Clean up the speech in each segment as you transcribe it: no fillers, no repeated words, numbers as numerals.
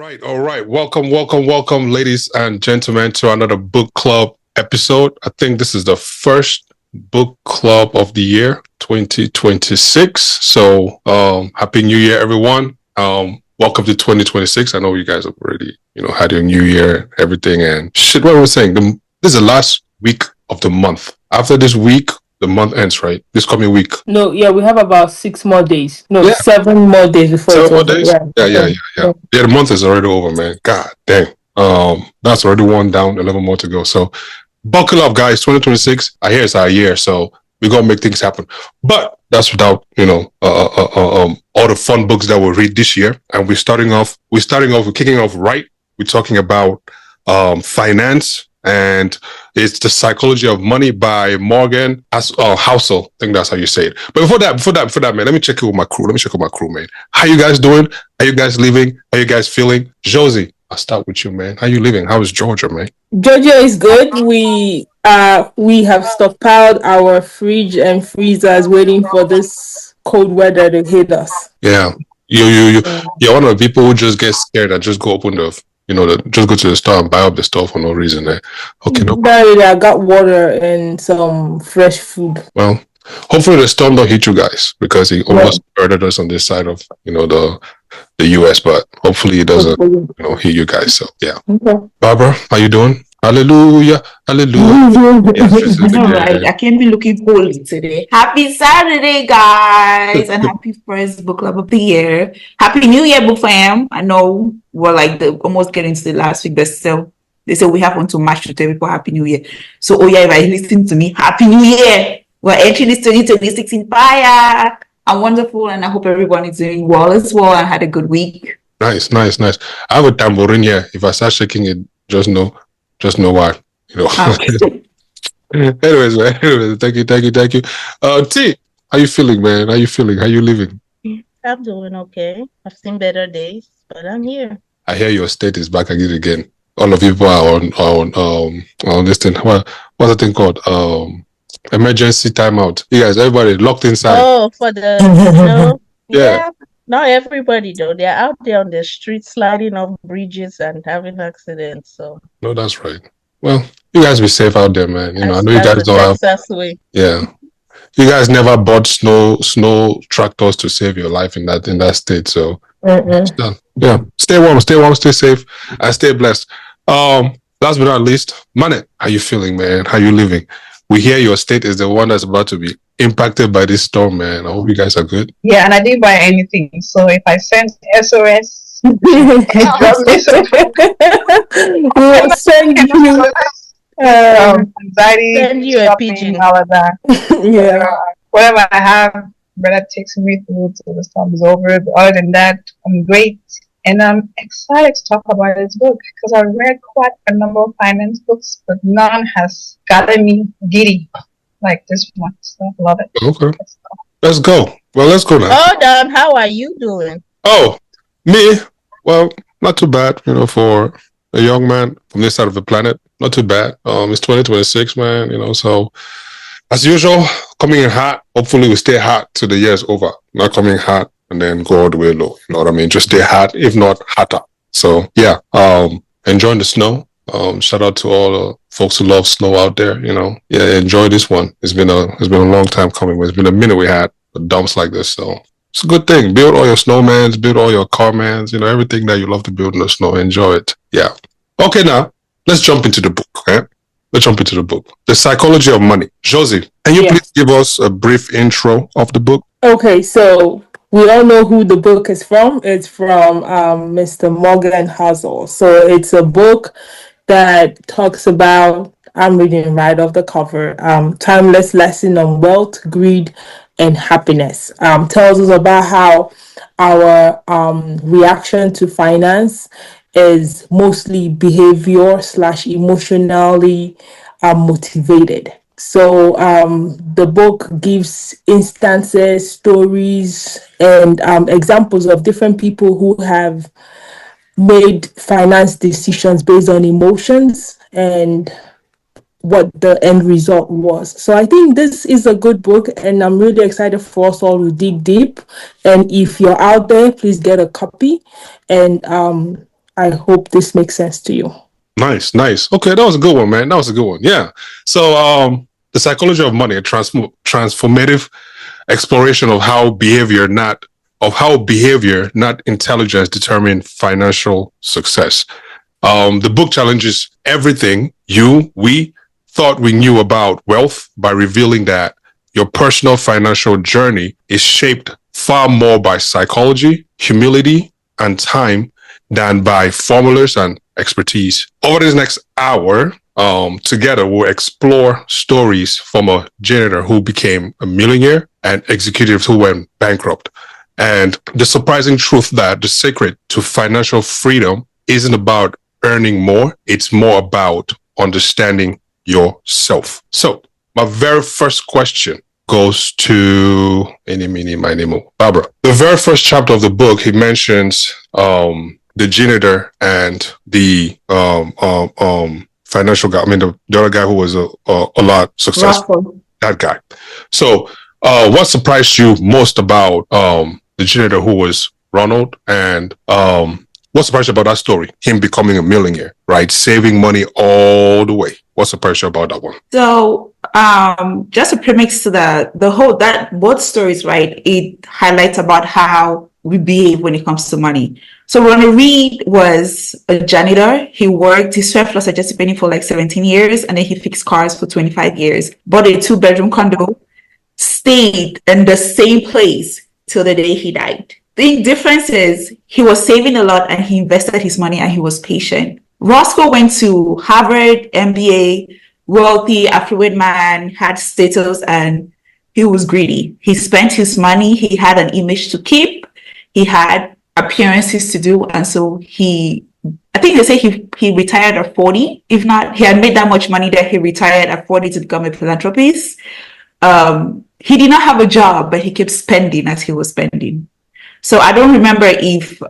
All right. Welcome, ladies and gentlemen, to another book club episode. I think this is the first book club of the year, 2026. So, happy New Year, everyone. Welcome to 2026. I know you guys have already, had your New Year, everything, and shit. What was I saying? This is the last week of the month. After this week, the month ends, right? This coming week. No, yeah, we have about 6 more days. No, 7 more days before 7 it's more over. days? Yeah. Yeah, the month is already over, man. God dang. That's already one down, 11 more to go. So buckle up, guys. 2026, I hear it's our year, so we're gonna make things happen. But that's without, all the fun books that we'll read this year. And we're kicking off right. We're talking about finance, and it's The Psychology of Money by Morgan Housel. I think that's how you say it. But before that, man, let me check in with my crew. Man. How you guys doing? How you guys living? How you guys feeling? Josie, I'll start with you, man. How you living? How is Georgia, man? Georgia is good. We have stockpiled our fridge and freezers waiting for this cold weather to hit us. Yeah. You're one of the people who just get scared and just go open just go to the store and buy up the stuff for no reason. Okay, no. I got water and some fresh food. Well, hopefully the storm don't hit you guys, because he almost murdered us on this side of the US, but hopefully it doesn't hit you guys. So yeah. Okay. Barbara, how you doing? Hallelujah. Yes, all right. I can't be looking holy today. Happy Saturday, guys, and happy first book club of the year. Happy New Year, book fam. I know we're almost getting to the last week, but still, they say we have until March to tell people Happy New Year. So, if I listen to me, Happy New Year. We're entering this 2026 in fire. I'm wonderful, and I hope everyone is doing well as well and had a good week. Nice. I have a tambourine here. If I start shaking it, just know why. Anyways, man. Thank you. T, how you feeling, man? How you living? I'm doing okay. I've seen better days, but I'm here. I hear your state is back again. All of people are on this thing. What's the thing called? Emergency timeout. You guys, everybody locked inside. Oh, for the Yeah. Not everybody though. They're out there on the street sliding off bridges and having accidents. So no, that's right. Well, you guys be safe out there, man. I know you guys don't have. Way. Yeah, you guys never bought snow tractors to save your life in that state. So yeah, stay warm, stay safe, and stay blessed. Last but not least, Manet, how you feeling, man? How you living? We hear your state is the one that's about to be impacted by this storm, man. I hope you guys are good. Yeah, and I didn't buy anything. So if I send SOS, we'll send you anxiety, send you a pigeon, all of that. Yeah. Whatever I have, brother takes me through till the storm is over. But other than that, I'm great. And I'm excited to talk about this book because I've read quite a number of finance books, but none has gotten me giddy like this one. So I love it. Okay. Let's go. Well, let's go now. Oh, Don, how are you doing? Oh, me? Well, not too bad, for a young man from this side of the planet. Not too bad. It's 2026, man, so as usual, coming in hot. Hopefully we stay hot till the year is over. Not coming hot and then go all the way low. You know what I mean? Just stay hot, if not hotter. So yeah, enjoying the snow. Shout out to all the folks who love snow out there. Yeah, enjoy this one. It's been a long time coming. It's been a minute we had dumps like this, so it's a good thing. Build all your snowmans, build all your carmans. Everything that you love to build in the snow. Enjoy it. Yeah. Okay, now let's jump into the book. Okay, let's jump into the book. The Psychology of Money. Josie, can you please give us a brief intro of the book? Okay, so we all know who the book is from. It's from Mr. Morgan Housel. So it's a book that talks about, I'm reading right off the cover, timeless lesson on wealth, greed, and happiness. Tells us about how our reaction to finance is mostly behavior/emotionally motivated. So the book gives instances, stories, and examples of different people who have made finance decisions based on emotions and what the end result was. So I think this is a good book, and I'm really excited for us all to dig deep. And if you're out there, please get a copy and I hope this makes sense to you. Nice, nice. Okay, that was a good one, man. That was a good one. Yeah. So, the psychology of money, a transformative exploration of how behavior, not intelligence, determine financial success. The book challenges everything we thought we knew about wealth by revealing that your personal financial journey is shaped far more by psychology, humility, and time than by formulas and expertise. Over this next hour, together we'll explore stories from a janitor who became a millionaire and executives who went bankrupt. And the surprising truth that the secret to financial freedom isn't about earning more, it's more about understanding yourself. So, my very first question goes to Barbara. The very first chapter of the book, he mentions the janitor and the financial guy. I mean, the other guy who was a lot successful. Russell. That guy. So, what surprised you most about the janitor who was Ronald, and what surprised you about that story? Him becoming a millionaire, right? Saving money all the way. What surprised you about that one? So, just a premix to the whole, that both stories, right? It highlights about how we behave when it comes to money. So Ronald Read was a janitor. He served Los Angeles Penny for like 17 years, and then he fixed cars for 25 years. Bought a 2-bedroom condo, stayed in the same place till the day he died. The difference is he was saving a lot and he invested his money and he was patient. Roscoe went to Harvard MBA, wealthy, affluent man, had status, and he was greedy. He spent his money. He had an image to keep. He had appearances to do. And so I think they say he retired at 40. If not, he had made that much money that he retired at 40 to become a philanthropist. He did not have a job, but he kept spending as he was spending. So I don't remember if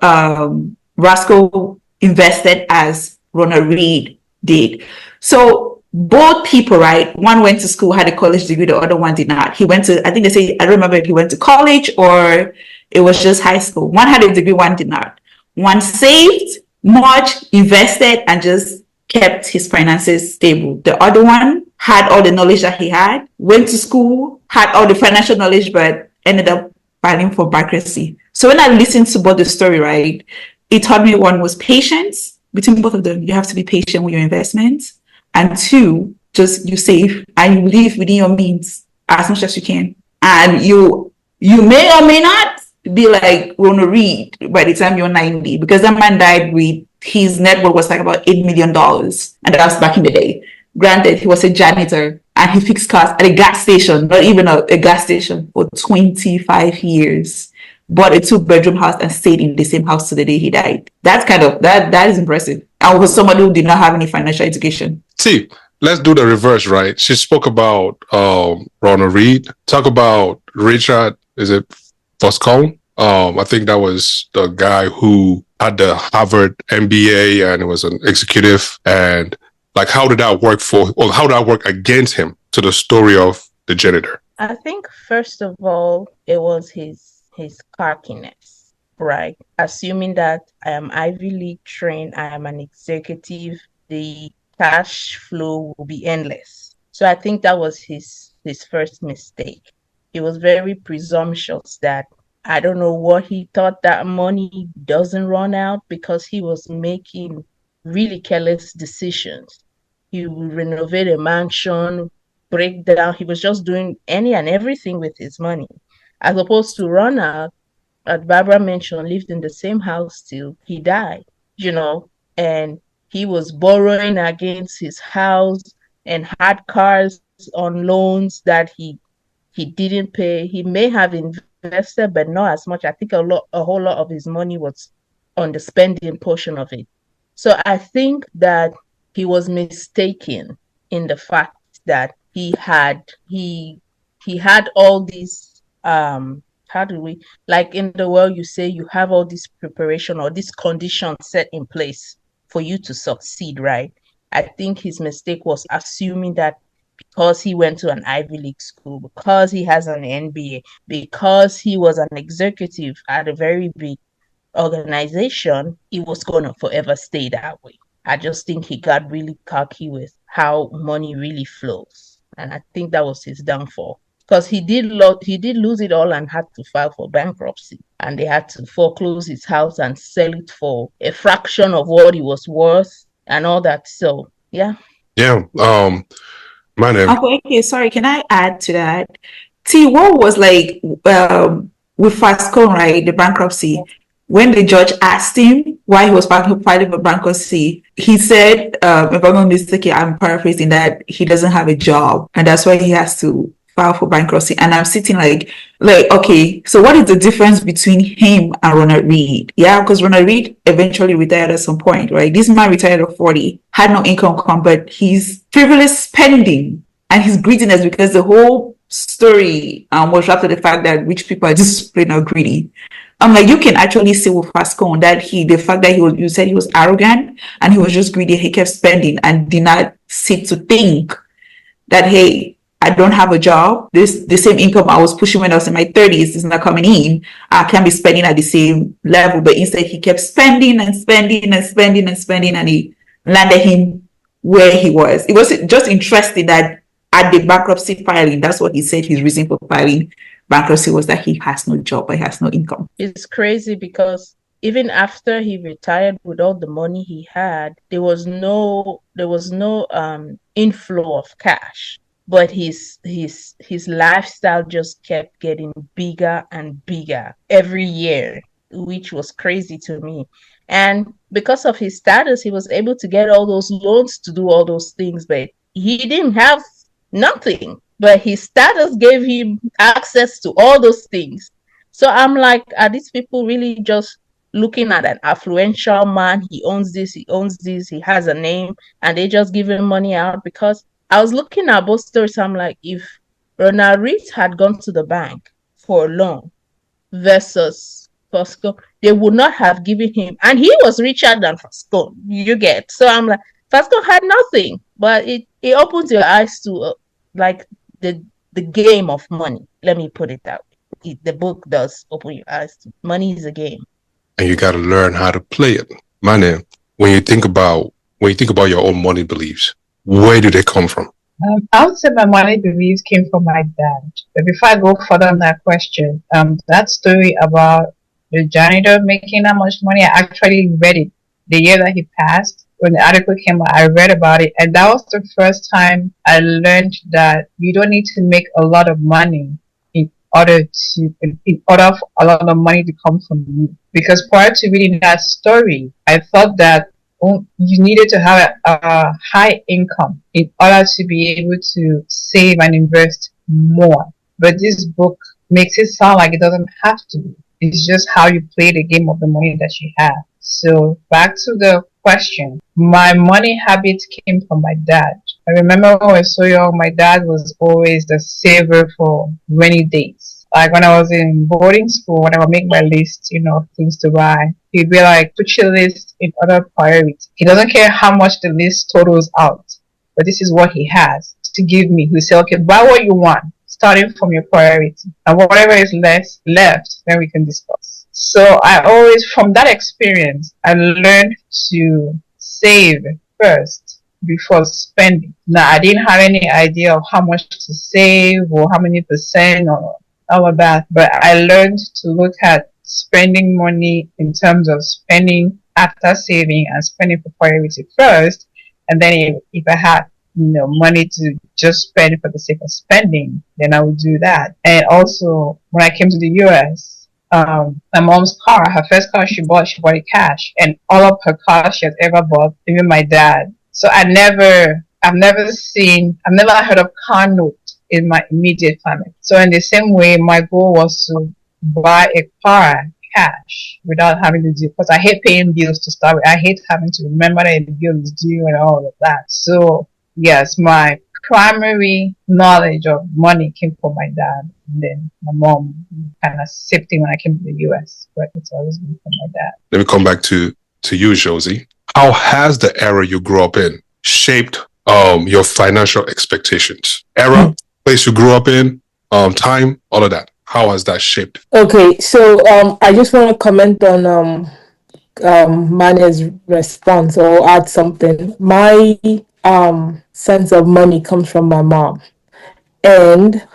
Roscoe invested as Ronald Read did. So both people, right? One went to school, had a college degree, the other one did not. He went to, I think they say, I don't remember if he went to college or it was just high school. One had a degree, one did not. One saved much, invested, and just kept his finances stable. The other one had all the knowledge that he had, went to school, had all the financial knowledge, but ended up filing for bankruptcy. So when I listened to both the story, right, it taught me one was patience between both of them. You have to be patient with your investments. And two, just you save and you live within your means as much as you can. And you may or may not be like Ronald Read by the time you're 90, because that man died with his net worth was like about $8 million. And that was back in the day. Granted, he was a janitor and he fixed cars at a gas station, not even a gas station, for 25 years. Bought a 2-bedroom house and stayed in the same house to the day he died. That's that is impressive. And was somebody who did not have any financial education. See, let's do the reverse, right? She spoke about Ronald Read. Talk about Richard, is it Fuscone? I think that was the guy who had the Harvard MBA and was an executive. And like, how did that work against him to the story of the janitor? I think first of all, it was his cockiness, right? Assuming that I am Ivy League trained, I am an executive, the cash flow will be endless. So I think that was his first mistake. He was very presumptuous that I don't know what he thought that money doesn't run out, because he was making really careless decisions. He would renovate a mansion, break down. He was just doing any and everything with his money. As opposed to Ronald, as Barbara mentioned, lived in the same house till he died, and he was borrowing against his house and had cars on loans that he didn't pay. He may have invested, but not as much. I think a whole lot of his money was on the spending portion of it. So I think that he was mistaken in the fact that he had all these how do we, like in the world you say you have all this preparation or this condition set in place for you to succeed, right? I think his mistake was assuming that because he went to an Ivy League school, because he has an MBA, because he was an executive at a very big organization, it was going to forever stay that way. I just think he got really cocky with how money really flows. And I think that was his downfall. Because he did lose it all and had to file for bankruptcy. And they had to foreclose his house and sell it for a fraction of what it was worth and all that. So, yeah. Yeah. My name. Okay, sorry, can I add to that? T, what was like with Fuscone, right, the bankruptcy, when the judge asked him why he was filing for bankruptcy, he said, if I'm not mistaken, I'm paraphrasing, that he doesn't have a job and that's why he has to file for bankruptcy. And I'm sitting like, okay, so what is the difference between him and Ronald Read? Yeah, because Ronald Read eventually retired at some point, right? This man retired at 40, had no income come, but he's frivolous spending and his greediness, because the whole story was wrapped up the fact that rich people are just plain out greedy. I'm like, you can actually see with Fuscone that the fact that you said he was arrogant and he was just greedy, he kept spending and did not sit to think that, hey, I don't have a job. The same income I was pushing when I was in my 30s is not coming in. I can't be spending at the same level. But instead, he kept spending and spending and spending and spending, and he landed him where he was. It was just interesting that at the bankruptcy filing, that's what he said his reason for filing bankruptcy was, that he has no job, but he has no income. It's crazy because even after he retired with all the money he had, there was no inflow of cash. But his lifestyle just kept getting bigger and bigger every year, which was crazy to me. And because of his status, he was able to get all those loans to do all those things, but he didn't have nothing. But his status gave him access to all those things. So I'm like, are these people really just looking at an affluential man? He owns this, he has a name, and they just give him money out? Because I was looking at both stories. I'm like, if Ronald Read had gone to the bank for a loan versus Fuscone, they would not have given him. And he was richer than Fuscone, you get. So I'm like, Fuscone had nothing. But it opens your eyes to like the game of money. Let me put it that way. The book does open your eyes to money is a game. And you got to learn how to play it. Money, when you think about your own money beliefs, where do they come from? I would say my money beliefs came from my dad. But before I go further on that question, that story about the janitor making that much money, I actually read it the year that he passed. When the article came out, I read about it, and that was the first time I learned that you don't need to make a lot of money in order for a lot of money to come from you. Because prior to reading that story, I thought that you needed to have a high income in order to be able to save and invest more. But this book makes it sound like it doesn't have to be. It's just how you play the game of the money that you have. So back to the question, my money habits came from my dad. I remember when I was so young, my dad was always the saver for rainy days. Like when I was in boarding school, when I would make my list, of things to buy, he'd be like, put your list in order priority. He doesn't care how much the list totals out, but this is what he has to give me. He'll say, okay, buy what you want, starting from your priority. And whatever is left, then we can discuss. So I always, from that experience, I learned to save first before spending. Now, I didn't have any idea of how much to save or how many percent or all of that, but I learned to look at spending money in terms of spending after saving and spending for priority first, and then if I had money to just spend for the sake of spending, then I would do that. And also when I came to the US, my mom's car, her first car she bought it cash, and all of her cars she has ever bought, even my dad. So I've never heard of car note in my immediate family. So in the same way, my goal was to buy a car cash without having to do, because I hate paying bills to start with. I hate having to remember that the bill is due and all of that. So yes, my primary knowledge of money came from my dad, and then my mom kind of sipped in when I came to the US, but it's always been from my dad. Let me come back to you, Josie. How has the era you grew up in shaped your financial expectations? Era, place you grew up in, time, all of that. how has that shaped? Okay, so I just want to comment on Mane's response or add something. My sense of money comes from my mom, and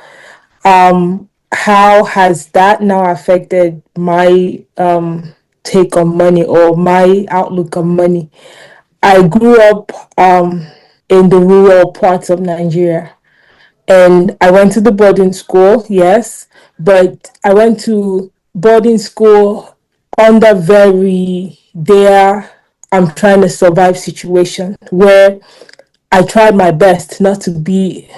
how has that now affected my take on money or my outlook on money? I grew up in the rural parts of Nigeria, and I went to the boarding school, yes, but I went to boarding school under very there I'm trying to survive situation where I tried my best not to be,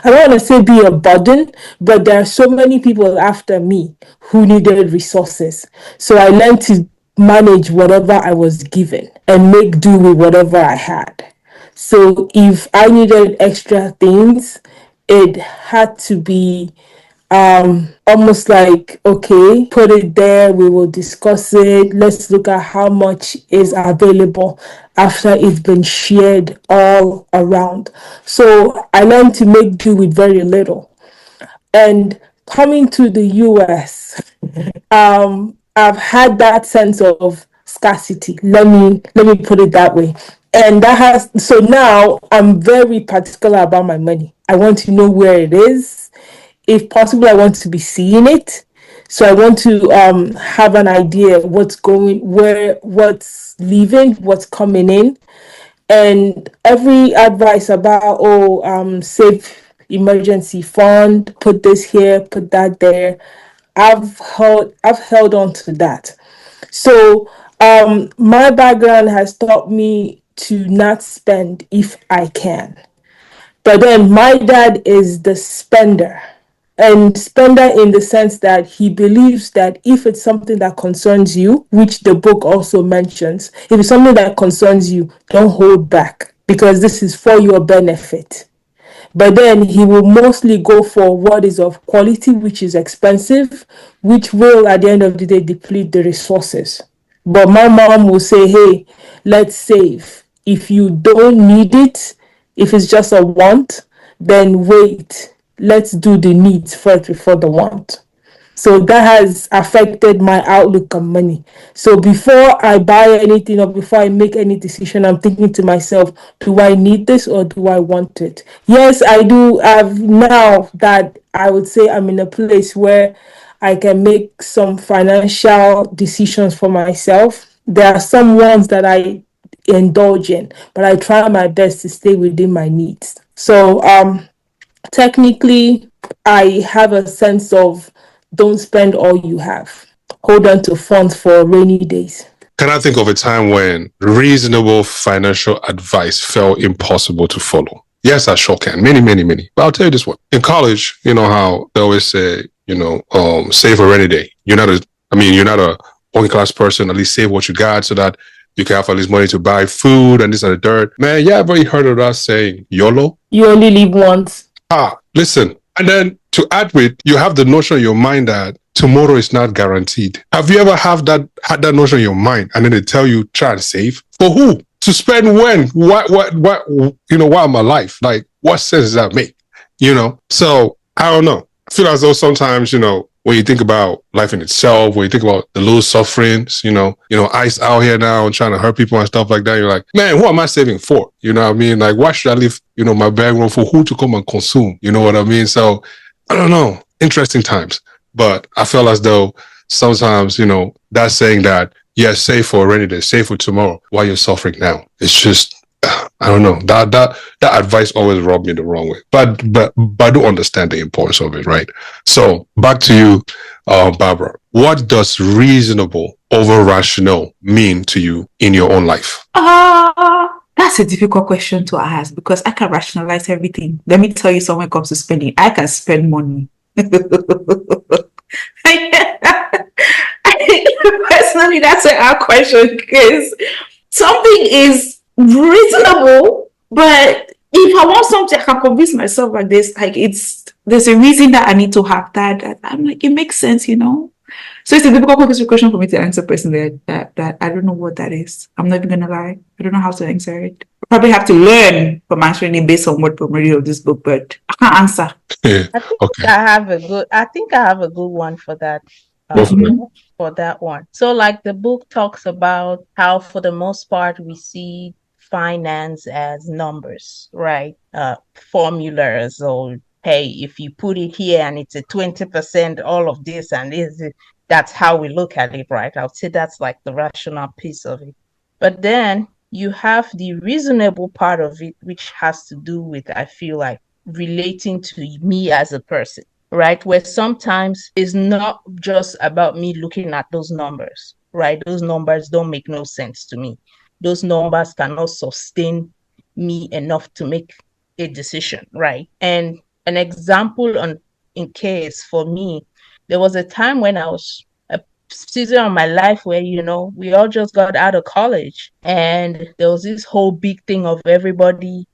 I don't want to say be a burden, but there are so many people after me who needed resources. So I learned to manage whatever I was given and make do with whatever I had. So if I needed extra things, it had to be almost like, okay, put it there, we will discuss it, let's look at how much is available after it's been shared all around. So I learned to make do with very little. And coming to the US, I've had that sense of scarcity. Let me put it that way. And that has, so now I'm very particular about my money. I want to know where it is. If possible, I want to be seeing it. So I want to have an idea what's going, where, what's leaving, what's coming in. And every advice about, save emergency fund, put this here, put that there, I've held on to that. So my background has taught me to not spend if I can. But then my dad is the spender, and spender in the sense that he believes that if it's something that concerns you, which the book also mentions, if it's something that concerns you, don't hold back because this is for your benefit. But then he will mostly go for what is of quality, which is expensive, which will at the end of the day deplete the resources. But my mom will say, hey, let's save. If you don't need it, if it's just a want, then wait. Let's do the needs first before the want. So that has affected my outlook on money. So before I buy anything or before I make any decision, I'm thinking to myself, do I need this or do I want it? Yes, I do have now that I would say I'm in a place where I can make some financial decisions for myself. There are some ones that I indulge in, but I try my best to stay within my needs. So technically, I have a sense of don't spend all you have. Hold on to funds for rainy days. Can I think of a time when reasonable financial advice felt impossible to follow? Yes, I sure can. Many, many, many. But I'll tell you this one. In college, you know how they always say, save for rainy day. You're not a working class person. At least save what you got so that you can have at least money to buy food and this and the third. Man, yeah, I've already heard of that saying, YOLO. You only live once. Listen. And then to add with, you have the notion in your mind that tomorrow is not guaranteed. Have you ever had that notion in your mind and then they tell you try and save? For who? To spend when? What, while I'm alive? Like, what sense does that make? So I don't know. I feel as though sometimes, when you think about life in itself, when you think about the little sufferings, ICE out here now and trying to hurt people and stuff like that, you're like, man, who am I saving for? You know what I mean? Like, why should I leave, my background for who to come and consume? You know what I mean? So I don't know. Interesting times. But I feel as though sometimes, that saying that, yes, save for a rainy day, save for tomorrow while you're suffering now. It's just, I don't know. That advice always rubbed me the wrong way. But I do understand the importance of it, right? So back to you, Barbara. What does reasonable over rational mean to you in your own life? That's a difficult question to ask because I can rationalize everything. Let me tell you something when it comes to spending. I can spend money. Personally, that's a hard question because something is reasonable, but if I want something, I can convince myself like this. Like there's a reason that I need to have that. I'm like, it makes sense, So it's a difficult question for me to answer personally. That I don't know what that is. I'm not even gonna lie. I don't know how to answer it. Probably have to learn from answering it based on what summary of this book, but I can't answer. Yeah. I think Okay. I think I have a good one for that. Go for it. For that one. So like the book talks about how for the most part we see finance as numbers, right? Formulas, or hey, if you put it here and it's a 20%, all of this and this, that's how we look at it, right? I would say that's like the rational piece of it. But then you have the reasonable part of it, which has to do with, I feel like, relating to me as a person, right? Where sometimes it's not just about me looking at those numbers, right? Those numbers don't make no sense to me. Those numbers cannot sustain me enough to make a decision, right? And an example in case for me, there was a time when I was a season of my life where, we all just got out of college, and there was this whole big thing of everybody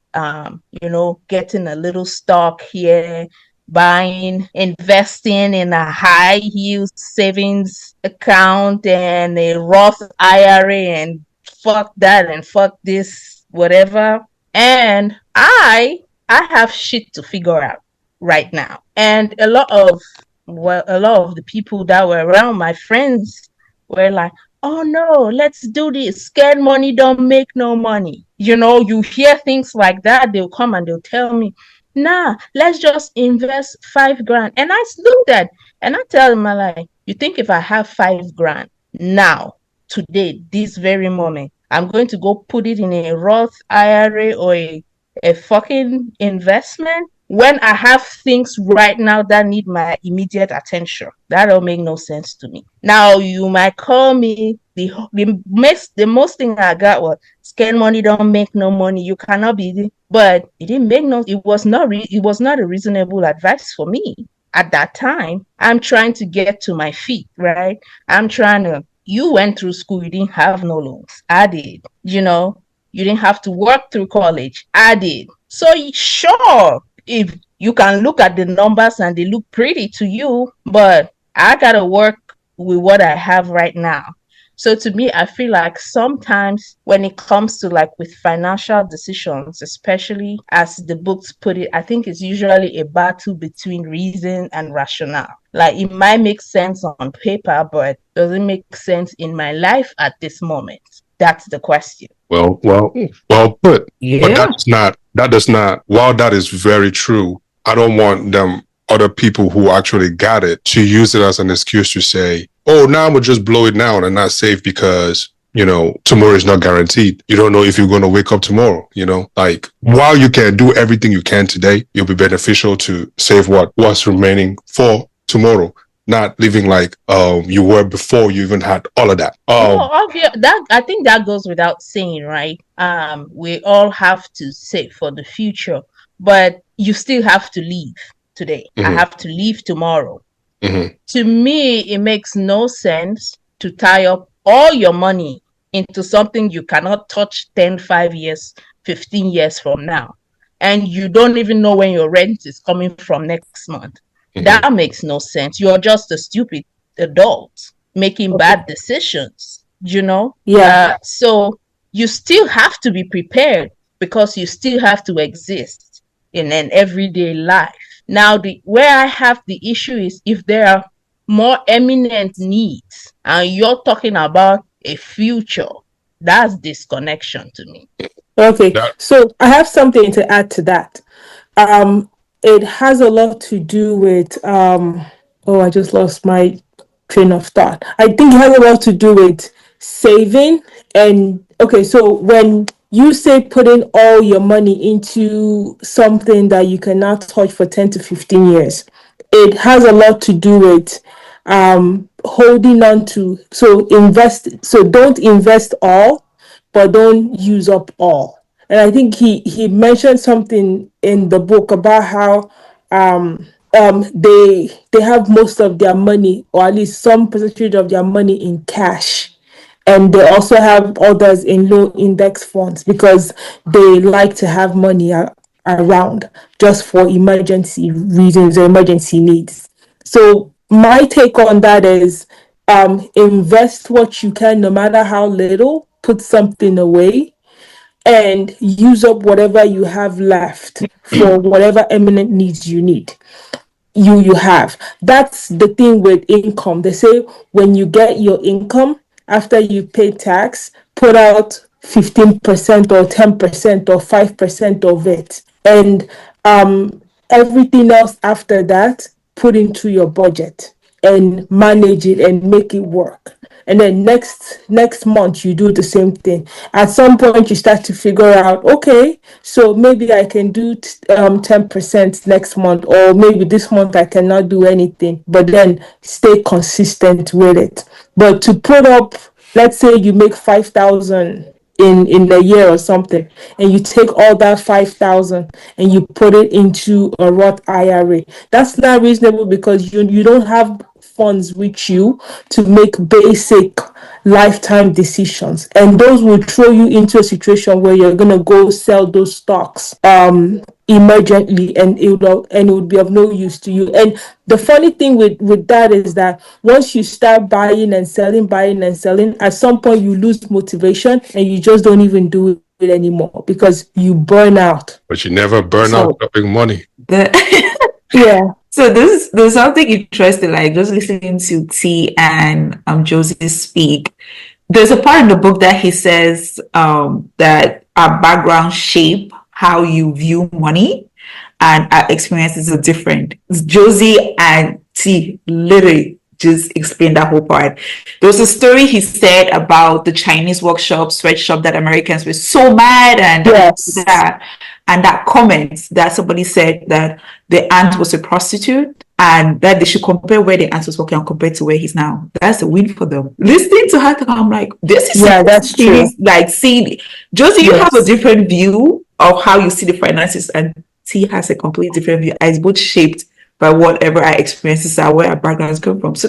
getting a little stock here, buying, investing in a high yield savings account and a Roth IRA, and fuck that and fuck this, whatever. And I have shit to figure out right now. And a lot of the people that were around, my friends, were like, oh no, let's do this. Scared money don't make no money. You hear things like that. They'll come and they'll tell me, nah, let's just invest $5,000. And I do that. And I tell them, I'm like, you think if I have $5,000 now, today, this very moment, I'm going to go put it in a Roth IRA or a fucking investment when I have things right now that need my immediate attention? That don't make no sense to me. Now you might call me the most thing I got was scared money don't make no money. You cannot be, but it didn't make no. It was not a reasonable advice for me at that time. I'm trying to get to my feet, right? You went through school, you didn't have no loans. I did. You didn't have to work through college. I did. So sure, if you can look at the numbers and they look pretty to you, but I gotta work with what I have right now. So to me, I feel like sometimes when it comes to like with financial decisions, especially as the books put it, I think it's usually a battle between reason and rationale. Like it might make sense on paper, but doesn't make sense in my life at this moment. That's the question. Well put. Yeah. But that does not, while that is very true, I don't want other people who actually got it to use it as an excuse to say, oh, now I'm gonna just blow it now and not save because, tomorrow is not guaranteed. You don't know if you're going to wake up tomorrow, like while you can do everything you can today, it'll be beneficial to save what's remaining for tomorrow. Not living like you were before you even had all of that. I think that goes without saying, right? We all have to save for the future, but you still have to leave today. I have to leave tomorrow. To me, it makes no sense to tie up all your money into something you cannot touch 10, 5 years, 15 years from now. And you don't even know when your rent is coming from next month. That makes no sense. You're just a stupid adult making bad decisions, Yeah. So you still have to be prepared because you still have to exist in an everyday life. Now, where I have the issue is if there are more eminent needs and you're talking about a future, that's disconnection to me. Okay. So I have something to add to that. It has a lot to do with I just lost my train of thought. I think it has a lot to do with saving. And okay, so when you say putting all your money into something that you cannot touch for 10 to 15 years, it has a lot to do with holding on to, don't invest all, but don't use up all. And I think he mentioned something in the book about how they have most of their money, or at least some percentage of their money, in cash, and they also have others in low index funds because they like to have money around just for emergency reasons or emergency needs. So my take on that is invest what you can, no matter how little, put something away. and use up whatever you have left for whatever eminent needs you have. That's the thing with income. They say when you get your income after you pay tax, put out 15% or 10% or 5% of it, and everything else after that put into your budget and manage it and make it work. And then next month you do the same thing. At some point you start to figure out, okay, so maybe I can do 10% next month, or maybe this month I cannot do anything, but then stay consistent with it. But to put up, let's say you make 5,000 in a year or something, and you take all that 5,000 and you put it into a Roth IRA, that's not reasonable, because you don't have funds with you to make basic lifetime decisions, and those will throw you into a situation where you're going to go sell those stocks emergently, and it would be of no use to you. And the funny thing with that is that once you start buying and selling, at some point you lose motivation and you just don't even do it anymore because you burn out. But you never burn out making money. Yeah. So there's something interesting, like just listening to T and Josie speak. There's a part in the book that he says that our background shape how you view money, and our experiences are different. Josie and T literally just explained that whole part. There was a story he said about the Chinese sweatshop that Americans were so mad, and that comment that somebody said that the aunt was a prostitute and that they should compare where the aunt was working compared to where he's now. That's a win for them. Listening to her, I'm like, this is that's true. Like, see, Josie, you have a different view of how you see the finances, and T has a completely different view. It's both shaped by whatever our experiences are, where our backgrounds come from. So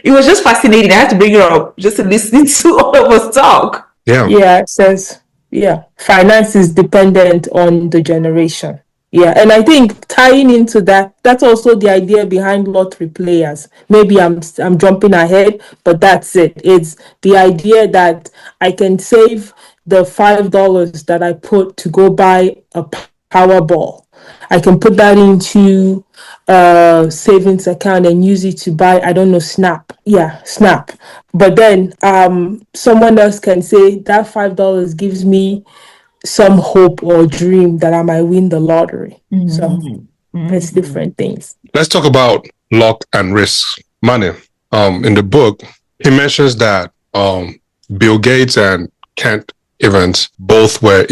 it was just fascinating. I had to bring it up just to listen to all of us talk. Yeah, it says, finance is dependent on the generation. Yeah, and I think tying into that, that's also the idea behind lottery players. Maybe I'm jumping ahead, but that's it. It's the idea that I can save the $5 that I put to go buy a Powerball. I can put that into a savings account and use it to buy, I don't know, Snap. Yeah, Snap. But then someone else can say that $5 gives me some hope or dream that I might win the lottery. So it's different things. Let's talk about luck and risk. Money. In the book, he mentions that Bill Gates and Kent Evans both were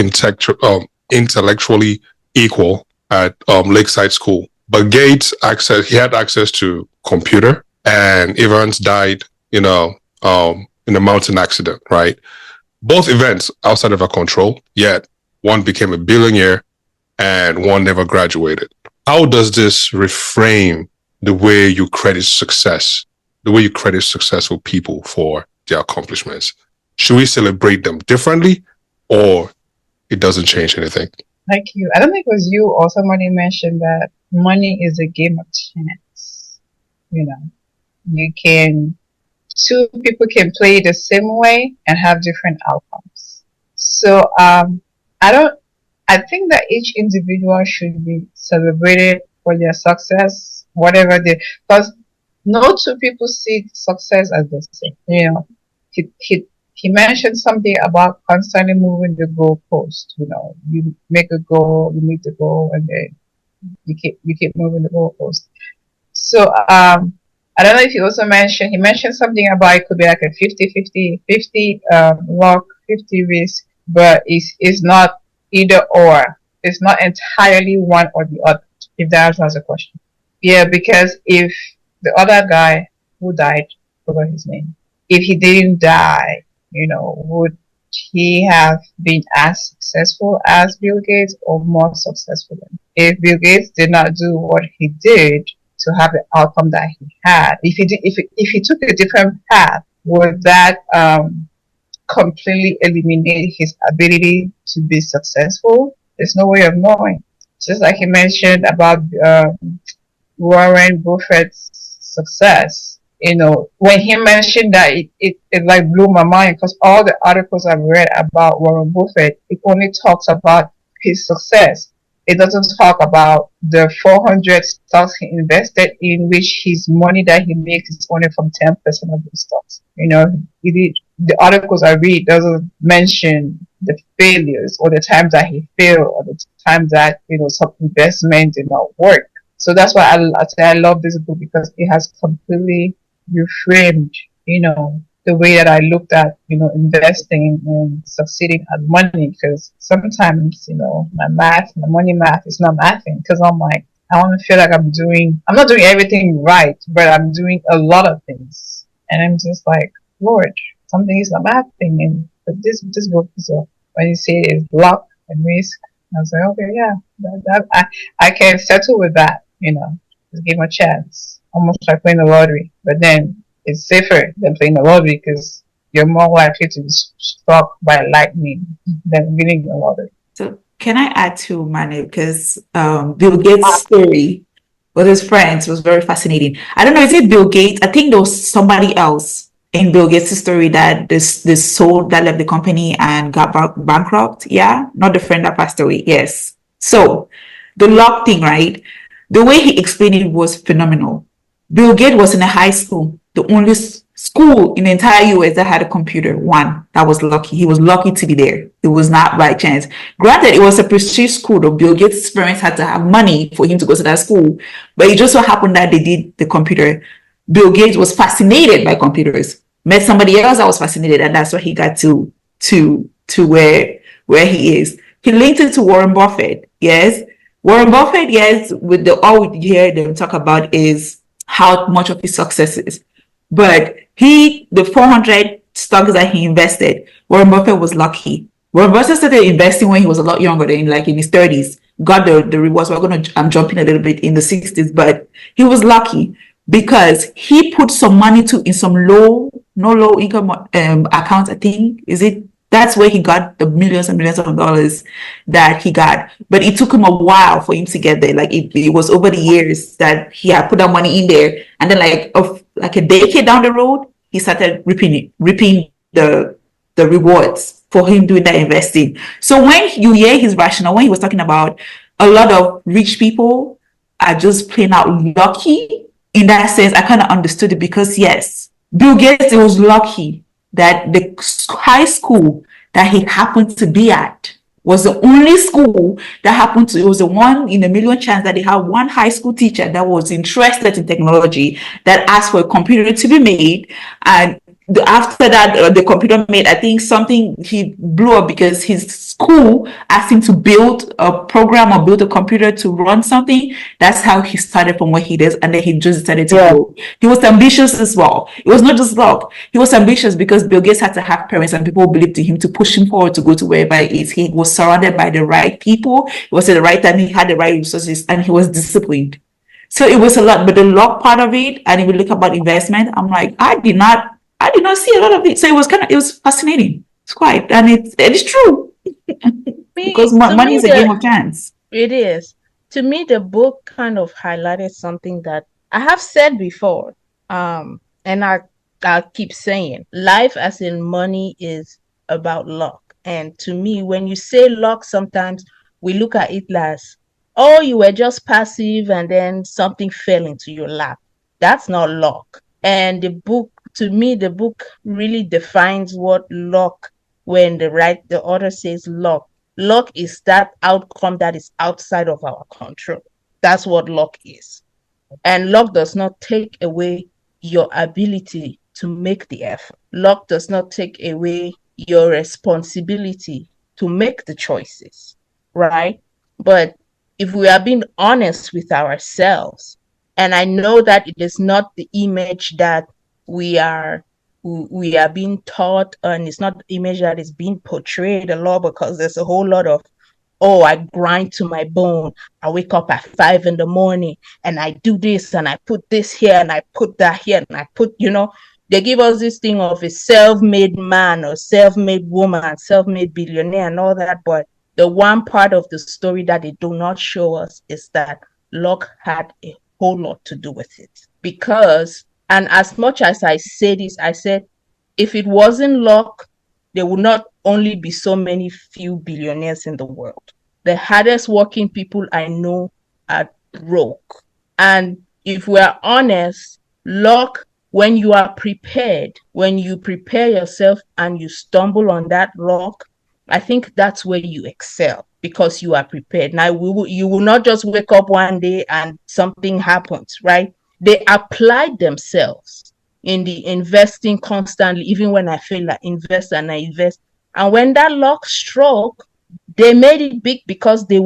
intellectually equal at Lakeside School. But Gates had access to computer, and Evans died, in a mountain accident, right? Both events outside of our control, yet one became a billionaire and one never graduated. How does this reframe the way you credit success, the way you credit successful people for their accomplishments? Should we celebrate them differently, or it doesn't change anything? Like you, I don't think it was you or somebody mentioned that money is a game of chance. Two people can play the same way and have different outcomes. So I think that each individual should be celebrated for their success, whatever because no two people see success as the same. He mentioned something about constantly moving the goalpost. You make a goal, you meet the goal, and then you keep moving the goalpost. So I don't know if he mentioned something about it could be like a 50 luck, 50 risk, but it's not either or. It's not entirely one or the other, if that answers the question. Yeah, because if the other guy who died, forgot his name, if he didn't die, would he have been as successful as Bill Gates or more successful than him? If Bill Gates did not do what he did to have the outcome that he had, if he took a different path, would that completely eliminate his ability to be successful? There's no way of knowing. Just like he mentioned about Warren Buffett's success. when he mentioned that, it like blew my mind, because all the articles I've read about Warren Buffett, it only talks about his success. It doesn't talk about the 400 stocks he invested in, which his money that he makes is only from 10% of the stocks. The articles I read doesn't mention the failures, or the times that he failed, or the times that some investment did not work. So that's why I say I love this book, because it has completely reframed, the way that I looked at, investing and succeeding at money. Because sometimes, my money math is not mathing, because I'm like, I want to feel like I'm not doing everything right, but I'm doing a lot of things. And I'm just like, Lord, something is not mathing. And but this book is when you say it's luck and risk, I was like, okay, yeah, I can settle with that, just give him a chance, almost like playing the lottery. But then it's safer than playing the lottery, because you're more likely to be struck by lightning than winning the lottery. So can I add to Manu, because Bill Gates' story with his friends was very fascinating. I don't know, is it Bill Gates? I think there was somebody else in Bill Gates' story that this soul that left the company and got bankrupt. Yeah, not the friend that passed away. Yes. So the luck thing, right? The way he explained it was phenomenal. Bill Gates was in a high school, the only school in the entire US that had a computer. One, that was lucky. He was lucky to be there. It was not by chance. Granted, it was a prestige school, though. Bill Gates' parents had to have money for him to go to that school. But it just so happened that they did the computer. Bill Gates was fascinated by computers. Met somebody else that was fascinated, and that's why he got to where he is. He linked it to Warren Buffett. Yes. Warren Buffett, yes, all we hear them talk about is how much of his success is. But the 400 stocks that he invested, Warren Buffett was lucky. Warren Buffett started investing when he was a lot younger, than like in his 30s. Got the rewards. I'm jumping a little bit in the 60s, but he was lucky because he put some money in some low income account, I think. That's where he got the millions and millions of dollars that he got. But it took him a while for him to get there. Like it was over the years that he had put that money in there. And then like a decade down the road, he started reaping the rewards for him doing that investing. So when you hear his rationale, when he was talking about a lot of rich people are just plain out lucky, in that sense, I kind of understood it, because yes, Bill Gates was lucky that the high school that he happened to be at was the only school that it was the one in a million chance that they had one high school teacher that was interested in technology, that asked for a computer to be made. And after that, the computer made, I think something, he blew up because his school asked him to build a program or build a computer to run something. That's how he started from where he is, and then he just decided to go. He was ambitious as well. It was not just luck. He was ambitious because Bill Gates had to have parents and people who believed in him to push him forward to go to wherever he is. He was surrounded by the right people. It was at the right time. He had the right resources, and he was disciplined. So it was a lot, but the luck part of it, and if you look about investment, I'm like, I did not see a lot of it. So it was fascinating. It's quite, and it's true. Because money is a game of chance. It is. To me, the book kind of highlighted something that I have said before. And I'll keep saying, life as in money is about luck. And to me, when you say luck, sometimes we look at it as, oh, you were just passive and then something fell into your lap. That's not luck. And to me, the book really defines what luck, when the author says luck. Luck is that outcome that is outside of our control. That's what luck is. And luck does not take away your ability to make the effort. Luck does not take away your responsibility to make the choices, right? But if we are being honest with ourselves, and I know that it is not the image that we are being taught, and it's not the image that is being portrayed a lot, because there's a whole lot of, oh, I grind to my bone. I wake up at 5 a.m. and I do this and I put this here and I put that here and I put, they give us this thing of a self-made man or self-made woman, self-made billionaire and all that. But the one part of the story that they do not show us is that luck had a whole lot to do with it. Because And as much as I say this, I said, if it wasn't luck, there would not only be so many few billionaires in the world. The hardest working people I know are broke. And if we're honest, luck, when you are prepared, when you prepare yourself and you stumble on that luck, I think that's where you excel because you are prepared. Now, you will not just wake up one day and something happens, right? They applied themselves in the investing constantly, even when I feel like invest and I invest. And when that luck struck, they made it big because they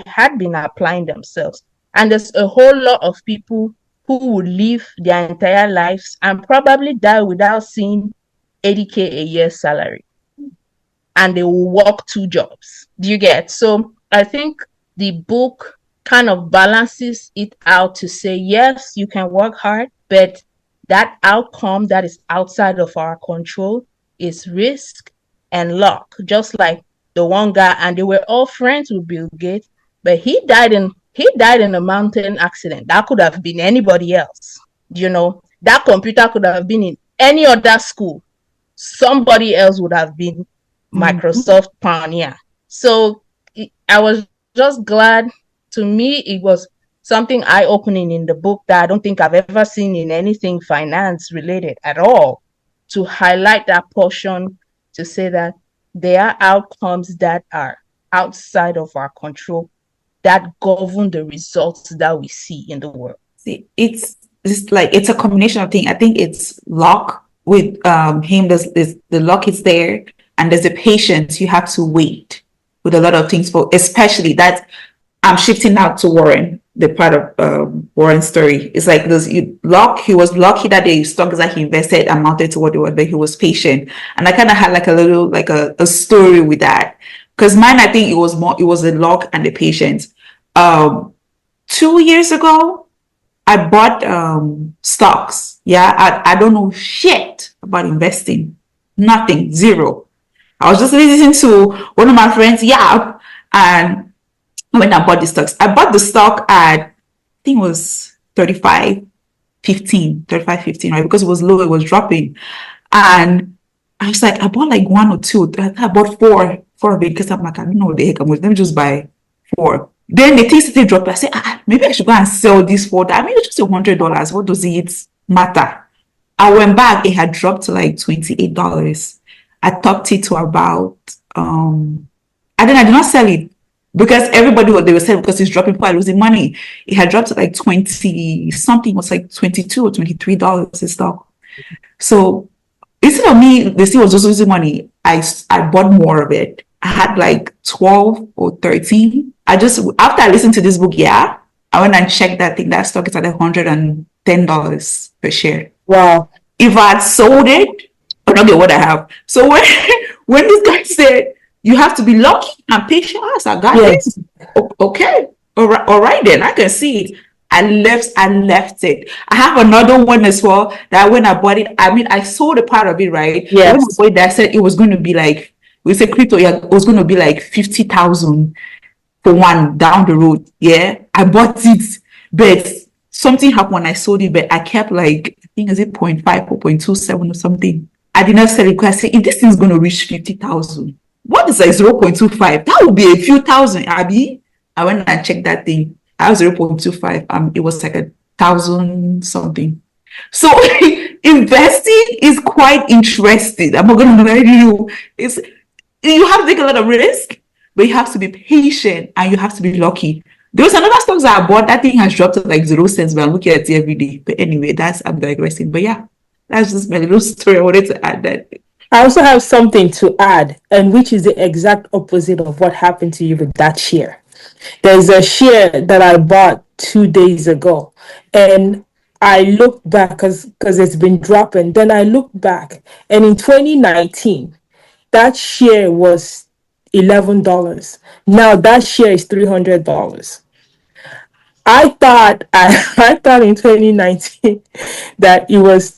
had been applying themselves. And there's a whole lot of people who would live their entire lives and probably die without seeing 80K a year salary. And they will work 2 jobs. Do you get? So I think the book kind of balances it out to say, yes, you can work hard, but that outcome that is outside of our control is risk and luck. Just like the one guy, and they were all friends with Bill Gates, but he died in a mountain accident. That could have been anybody else. You know, that computer could have been in any other school. Somebody else would have been Microsoft pioneer. So I was just glad. To me, it was something eye-opening in the book that I don't think I've ever seen in anything finance related at all, to highlight that portion, to say that there are outcomes that are outside of our control that govern the results that we see in the world. See, it's a combination of things. I think it's luck with him. There's the luck is there, and there's the patience. You have to wait with a lot of things, but especially that. I'm shifting now to Warren, the part of Warren's story. It's like this luck. He was lucky that the stocks that he invested amounted to what it was, but he was patient. And I kind of had like a little, like a story with that. Because mine, I think it was the luck and the patience. 2 years ago, I bought stocks. Yeah, I don't know shit about investing. Nothing, zero. I was just listening to one of my friends, and when I bought the stocks, I bought the stock at, I think it was 35.15, right? Because it was low, it was dropping. And I was like, I bought like 1 or 2. I bought four of it because I'm like, I don't know what the heck I'm going to, let me just buy 4. Then the thing started dropping. I said, maybe I should go and sell this for that. I mean, it's just $100. What does it matter? I went back, it had dropped to like $28. I topped it to about, and then I did not sell it. Because everybody, what they were saying, because it's dropping, quite losing money. It had dropped to like 20 something, was like $22 or $23 a stock. So instead of me, they still was just losing money. I bought more of it. I had like 12 or 13. After I listened to this book, I went and checked that thing. That stock is at $110 per share. Wow. If I had sold it, I don't get what I have. So when this guy said, you have to be lucky and patient. I got it. Okay. All right then. I can see it. I left it. I have another one as well that when I bought it, I mean, I sold a part of it, right? Yes. When I bought it, I said it was going to be like, we said crypto, it was going to be like 50,000 for one down the road. Yeah. I bought it, but something happened when I sold it, but I kept like, I think is it 0.5 or 0.27 or something. I did not sell it because I said, if this thing's going to reach 50,000, what is like 0.25? That would be a few thousand, Abby. I went and checked that thing. I was 0.25. It was like 1,000 something. So investing is quite interesting. I'm not going to lie to you. You have to take a lot of risk, but you have to be patient and you have to be lucky. There was another stock that I bought. That thing has dropped to like 0 cents, but I'm looking at it every day. But anyway, I'm digressing. But yeah, that's just my little story. I wanted to add that. I also have something to add, and which is the exact opposite of what happened to you with that share. There's a share that I bought 2 days ago, and I looked back because it's been dropping. Then I looked back, and in 2019, that share was $11. Now that share is $300. I thought in 2019 that it was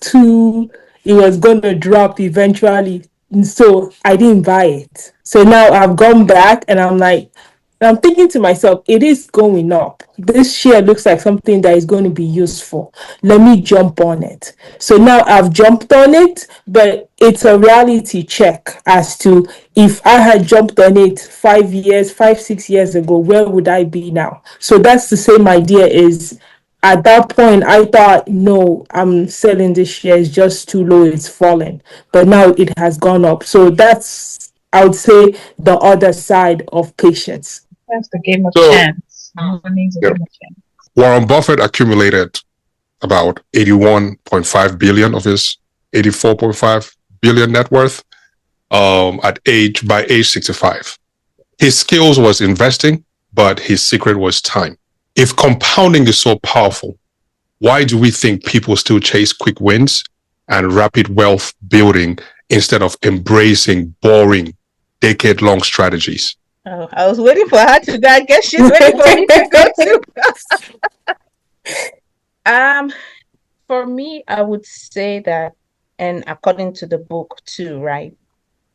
going to drop eventually. So I didn't buy it. So now I've gone back and I'm like, I'm thinking to myself, it is going up. This share looks like something that is going to be useful. Let me jump on it. So now I've jumped on it, but it's a reality check as to if I had jumped on it 6 years ago, where would I be now? So that's the same idea is at that point, I thought, no, I'm selling this share. It's just too low. It's falling. But now it has gone up. So that's, I would say, the other side of patience. That's the game of So, chance. Money is a yeah. game of chance. Warren Buffett accumulated about 81.5 billion of his 84.5 billion net worth by age 65. His skills was investing, but his secret was time. If compounding is so powerful, why do we think people still chase quick wins and rapid wealth building instead of embracing boring, decade-long strategies? Oh, I was waiting for her to go. I guess she's waiting for me to go too. For me, I would say that, and according to the book too, right?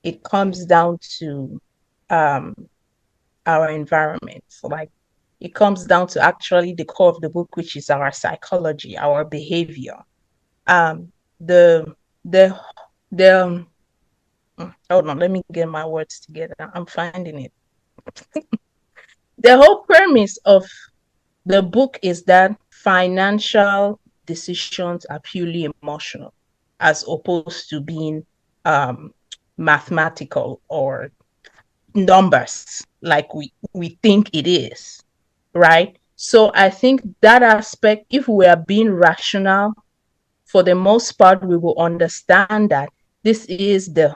It comes down to our environment. So like it comes down to actually the core of the book, which is our psychology, our behavior. The hold on, let me get my words together. I'm finding it. The whole premise of the book is that financial decisions are purely emotional, as opposed to being mathematical or numbers like we think it is, right? So I think that aspect, if we are being rational, for the most part, we will understand that this is the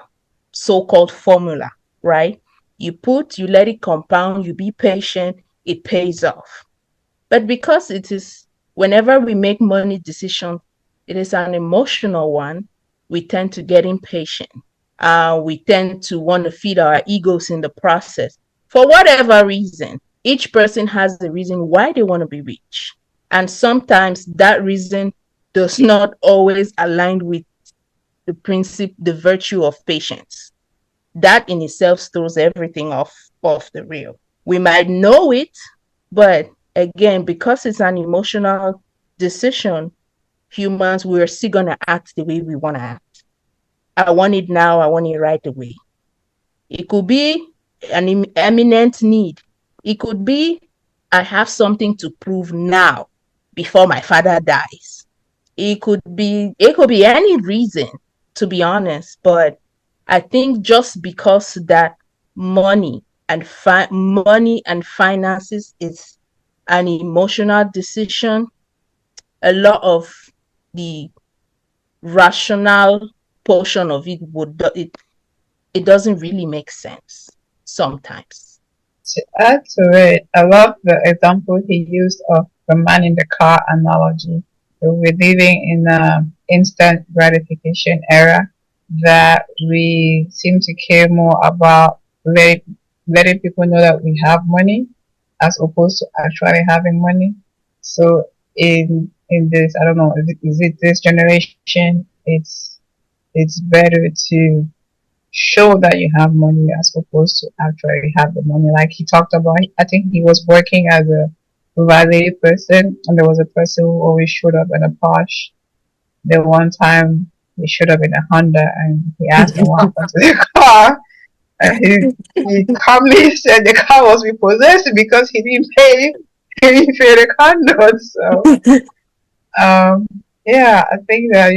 so-called formula, right? You let it compound, you be patient, it pays off. But because it is, whenever we make money decisions, it is an emotional one, we tend to get impatient. We tend to want to feed our egos in the process. For whatever reason, each person has the reason why they want to be rich. And sometimes that reason does not always align with the principle, the virtue of patience. That in itself throws everything off the rail. We might know it, but again, because it's an emotional decision, humans, we're still going to act the way we want to act. I want it now, I want it right away. It could be an eminent need. It could be, I have something to prove now before my father dies. It could be any reason, to be honest, but I think just because that money and finances is an emotional decision, a lot of the rational portion of it it doesn't really make sense sometimes. To add to it, I love the example he used of the man in the car analogy. So we're living in an instant gratification era that we seem to care more about letting people know that we have money as opposed to actually having money. So in this, I don't know, is it this generation? It's better to show that you have money as opposed to actually have the money. Like he talked about, I think he was working as a valet person, and there was a person who always showed up in a Porsche. The one time he showed up in a Honda, and he asked him what happened to the car. And he calmly said the car was repossessed because he didn't pay the car note. So yeah, I think that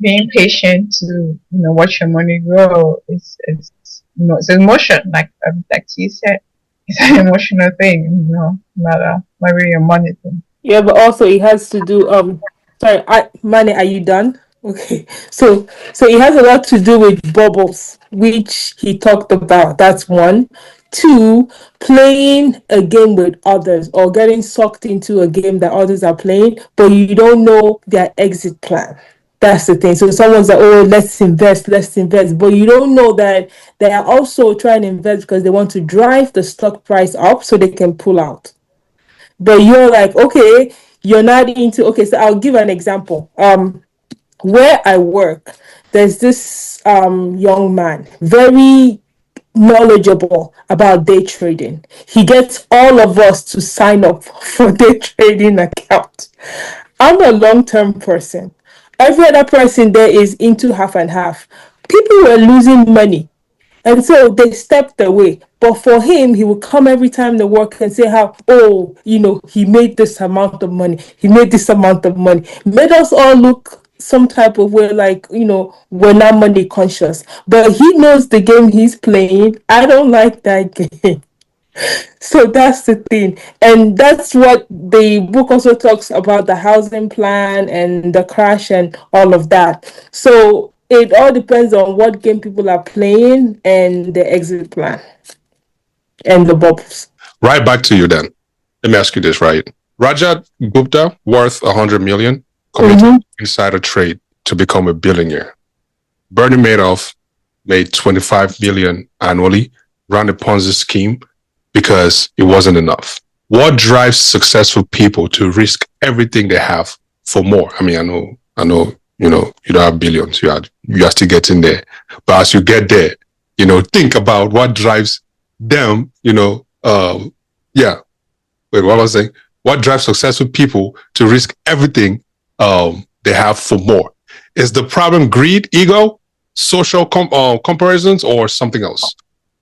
being patient to watch your money grow is it's emotion, like T said. It's an emotional thing, not really a money thing. Yeah, but also it has to do sorry, Mane, are you done? Okay. So it has a lot to do with bubbles, which he talked about. That's one. Two, playing a game with others or getting sucked into a game that others are playing, but you don't know their exit plan. That's the thing. So someone's like, oh, let's invest. But you don't know that they are also trying to invest because they want to drive the stock price up so they can pull out. But you're like, okay, you're not into, okay, so I'll give an example. Where I work, there's this young man, very knowledgeable about day trading. He gets all of us to sign up for day trading account. I'm a long-term person. Every other person there is into half and half. People were losing money. And so they stepped away. But for him, he would come every time to work and say how, oh, he made this amount of money. He made this amount of money. Made us all look some type of way like, we're not money conscious. But he knows the game he's playing. I don't like that game. So that's the thing. And that's what the book also talks about, the housing plan and the crash and all of that. So it all depends on what game people are playing and the exit plan and the bubbles. Right back to you then. Let me ask you this, right? Rajat Gupta, worth 100 million, committed insider trade to become a billionaire. Bernie Madoff made 25 million annually, ran a Ponzi scheme because it wasn't enough. What drives successful people to risk everything they have for more? I mean, I know, you don't have billions. You are still getting there. But as you get there, think about what drives them, Wait, what was I saying? What drives successful people to risk everything they have for more? Is the problem greed, ego, social comparisons, or something else?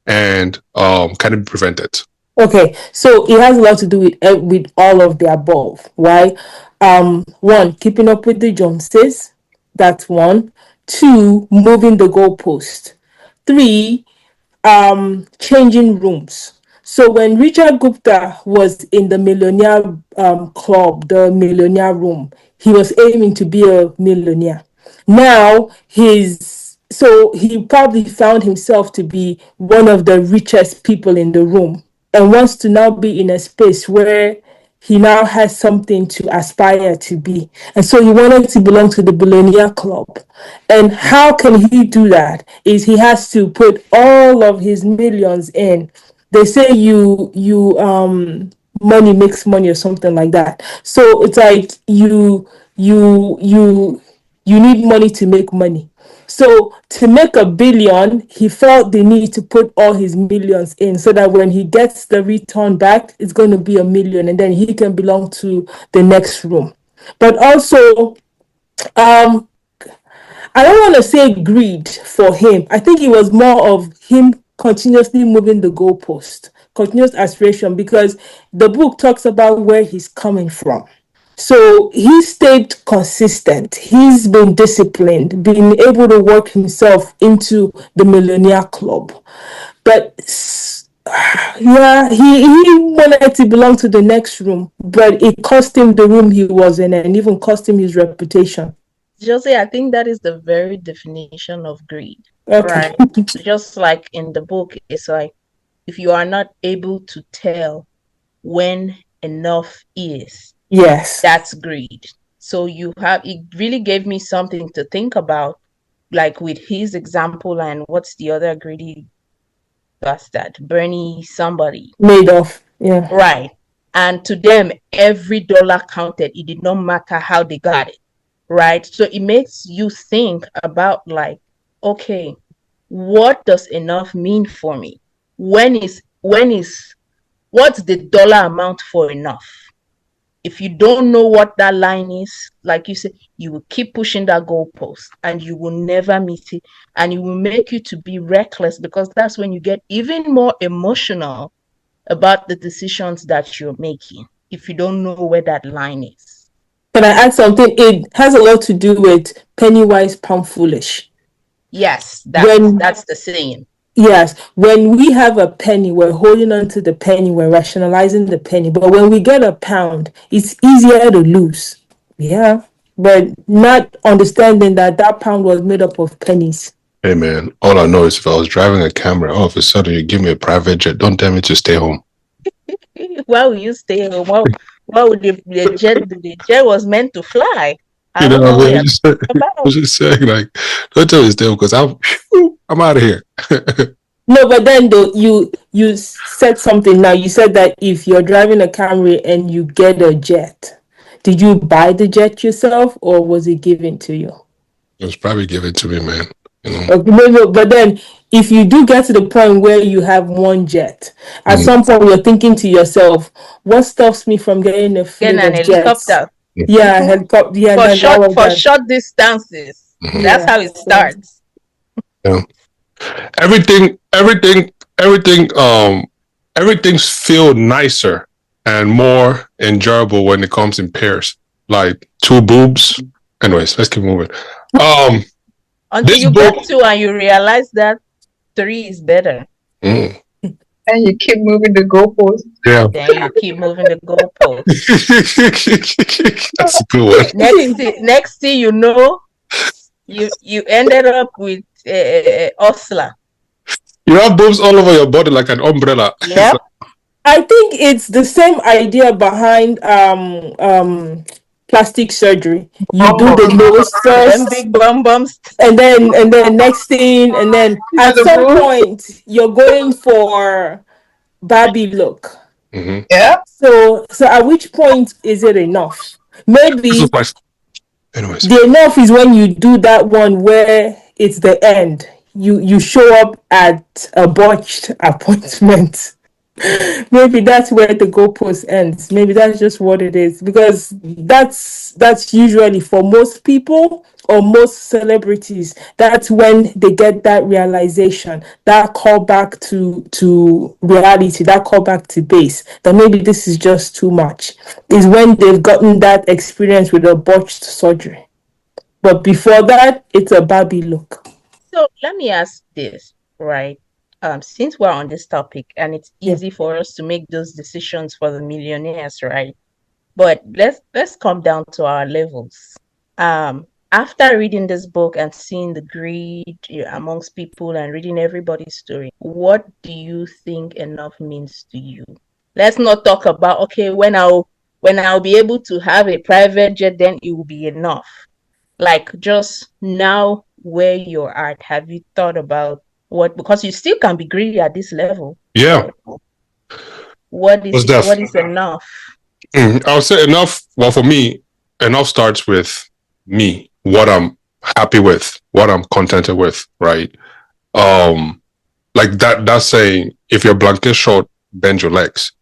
And can it be prevented? Okay, so it has a lot to do with all of the above, right? One, keeping up with the Joneses. That's one. Two, moving the goalpost. Three, changing rooms. So when Richard Gupta was in the millionaire club, the millionaire room, he was aiming to be a millionaire. Now so he probably found himself to be one of the richest people in the room and wants to now be in a space where he now has something to aspire to be. And so he wanted to belong to the billionaire club. And how can he do that? Is he has to put all of his millions in. They say money makes money or something like that. So it's like you need money to make money. So to make $1 billion, he felt the need to put all his millions in so that when he gets the return back, it's going to be $1 million and then he can belong to the next room. But also, I don't want to say greed for him. I think it was more of him continuously moving the goalpost, continuous aspiration, because the book talks about where he's coming from. So he stayed consistent. He's been disciplined, being able to work himself into the millionaire club. But yeah, he wanted to belong to the next room, but it cost him the room he was in and even cost him his reputation. Josie, I think that is the very definition of greed. Okay. Right? Just like in the book, it's like if you are not able to tell when enough is, yes, that's greed. So it really gave me something to think about, like with his example and what's the other greedy bastard, Bernie somebody. Madoff, yeah. Right. And to them, every dollar counted. It did not matter how they got it. Right. So it makes you think about like, okay, what does enough mean for me? What's the dollar amount for enough? If you don't know what that line is, like you said, you will keep pushing that goalpost and you will never meet it. And it will make you to be reckless because that's when you get even more emotional about the decisions that you're making if you don't know where that line is. Can I add something? It has a lot to do with penny wise, pound foolish. Yes, that's the saying. Yes, when we have a penny, we're holding on to the penny, we're rationalizing the penny. But when we get a pound, it's easier to lose. Yeah, but not understanding that pound was made up of pennies. Hey man, all I know is if I was driving a camera, all of a sudden you give me a private jet, don't tell me to stay home. Why would you stay home? Why would the jet was meant to fly? I was just saying, like, don't tell me to stay home because I'm out of here. No, but then though you said something now. You said that if you're driving a Camry and you get a jet, did you buy the jet yourself or was it given to you? It was probably given to me, man. No, but then if you do get to the point where you have one jet, at some point you're thinking to yourself, what stops me from getting a fleet Getting an of jets? helicopter. Yeah, helicopter. Yeah, For then all of that. short distances. That's how it starts. Yeah. Everything's feel nicer and more enjoyable when it comes in pairs. Like two boobs. Anyways, let's keep moving. Until you get two and you realize that 3 is better. And you keep moving the goalpost. Yeah. Then you keep moving the goalpost. That's a good one. Next thing you know, you ended up with Osla. You have boobs all over your body like an umbrella. Yeah. I think it's the same idea behind plastic surgery. You do the nose first, big bum bums, and then next thing, and then at some point you're going for Barbie look. Mm-hmm. Yeah. So at which point is it enough? Maybe anyways, the enough is when you do that one where it's the end. You show up at a botched appointment. Maybe that's where the goalpost ends. Maybe that's just what it is, because that's usually for most people or most celebrities. That's when they get that realization, that call back to reality, that call back to base, that maybe this is just too much. Is when they've gotten that experience with a botched surgery. But before that, it's a Barbie look. So let me ask this, right? Since we're on this topic and it's easy for us to make those decisions for the millionaires, right? But let's come down to our levels. After reading this book and seeing the greed amongst people and reading everybody's story, what do you think enough means to you? Let's not talk about, okay, when I'll be able to have a private jet, then it will be enough. Like, just now where you're at, have you thought about what, because you still can be greedy at this level? Yeah. What is enough? I would say enough. Well, for me, enough starts with me, what I'm happy with, what I'm contented with, right? Like that's saying, if you're blanket short, bend your legs,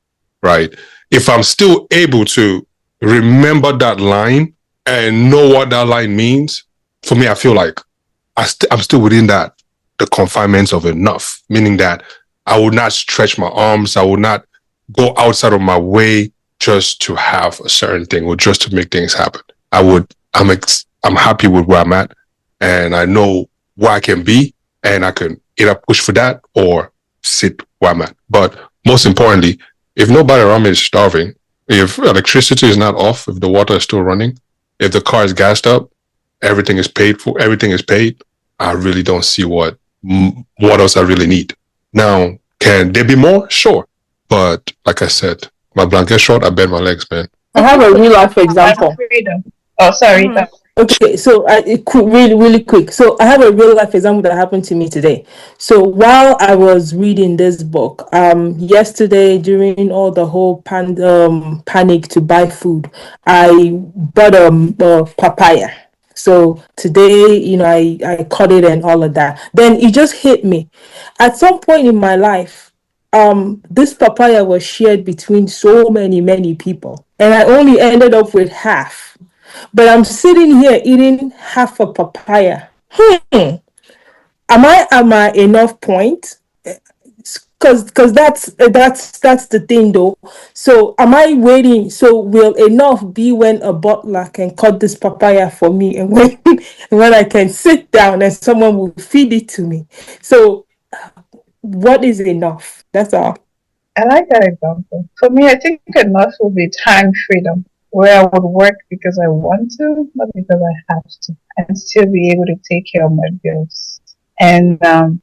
right? If I'm still able to remember that line and know what that line means, for me, I feel like I'm still within the confinements of enough, meaning that I would not stretch my arms, I would not go outside of my way just to have a certain thing or just to make things happen. I'm happy with where I'm at, and I know where I can be, and I can either push for that or sit where I'm at. But most importantly, if nobody around me is starving, if electricity is not off, if the water is still running, if the car is gassed up, everything is paid for, everything is paid, I really don't see what else I really need. Now, can there be more? Sure. But like I said, my blanket short, I bend my legs, man. I have a real life example. Oh, sorry. Okay, so really quick. So I have a real life example that happened to me today. So while I was reading this book, yesterday during all the whole panic to buy food, I bought a papaya. So today, I cut it and all of that. Then it just hit me. At some point in my life, this papaya was shared between so many people, and I only ended up with half. But I'm sitting here eating half a papaya. Am I at my enough point? Because that's the thing though. So am I waiting? So will enough be when a butler can cut this papaya for me, and when I can sit down and someone will feed it to me? So what is enough? That's all. I like that example. For me, I think enough will be time freedom, where I would work because I want to, not because I have to, and still be able to take care of my bills and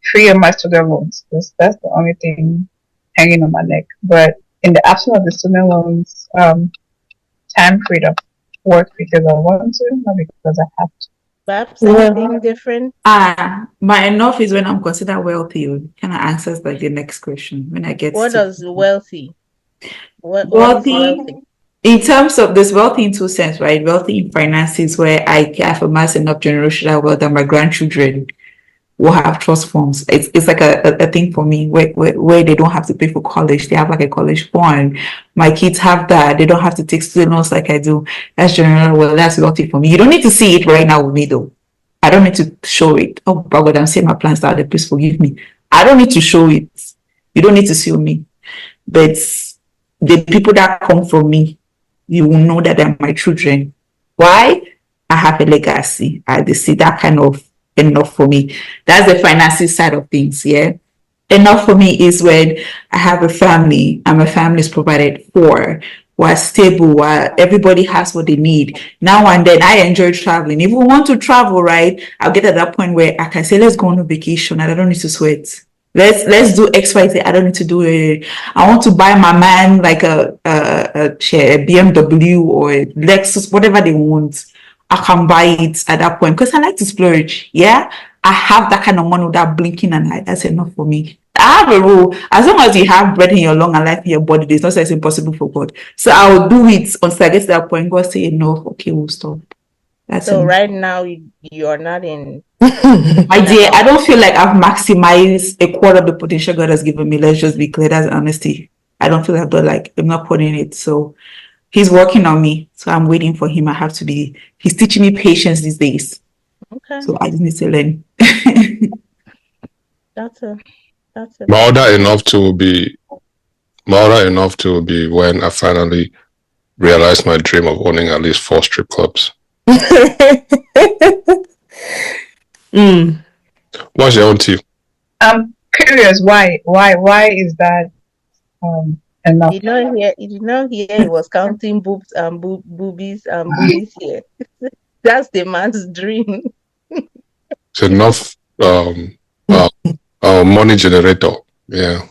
free of my student loans. That's the only thing hanging on my neck. But in the absence of the student loans, time freedom, work because I want to, not because I have to. Perhaps anything different? My enough is when I'm considered wealthy. Kind of answers like the next question when I get. What does wealthy? What wealthy? Is wealthy? In terms of this, wealthy in two sense, right? Wealthy in finances, where I have amassed enough generational wealth that my grandchildren will have trust funds. It's like a thing for me where they don't have to pay for college. They have like a college fund. My kids have that. They don't have to take student loans like I do. That's general. Well, that's wealthy for me. You don't need to see it right now with me though. I don't need to show it. Oh, but God, I'm saying my plans out there. Please forgive me. I don't need to show it. You don't need to see me. But the people that come from me, you will know that they're my children. Why? I have a legacy. I see that kind of enough for me. That's the financial side of things, yeah. Enough for me is when I have a family and my family is provided for, we're stable, while everybody has what they need. Now and then I enjoy traveling. If we want to travel, right, I'll get at that point where I can say, let's go on a vacation and I don't need to sweat. Let's do XYZ. I don't need to do it. I want to buy my man like a BMW or a Lexus, whatever they want. I can buy it at that point because I like to splurge. Yeah, I have that kind of money without blinking an eye. That's enough for me. I have a rule. As long as you have breath in your lung and life in your body, there's nothing that's impossible for God. So I will do it until I get to that point. God say enough. Okay, we'll stop. That's So enough. right now you are not in. My dear, I don't feel like I've maximized a quarter of the potential God has given me. Let's just be clear. That's honesty. I don't feel like I'm not putting it. So he's working on me. So I'm waiting for him. He's teaching me patience these days. Okay. So I just need to learn. That's a Milder enough to be when I finally realized my dream of owning at least 4 strip clubs. What's your own tea? I'm curious why is that enough? Did not hear he was counting boobs and boobies here. That's the man's dream. It's enough money generator. Yeah.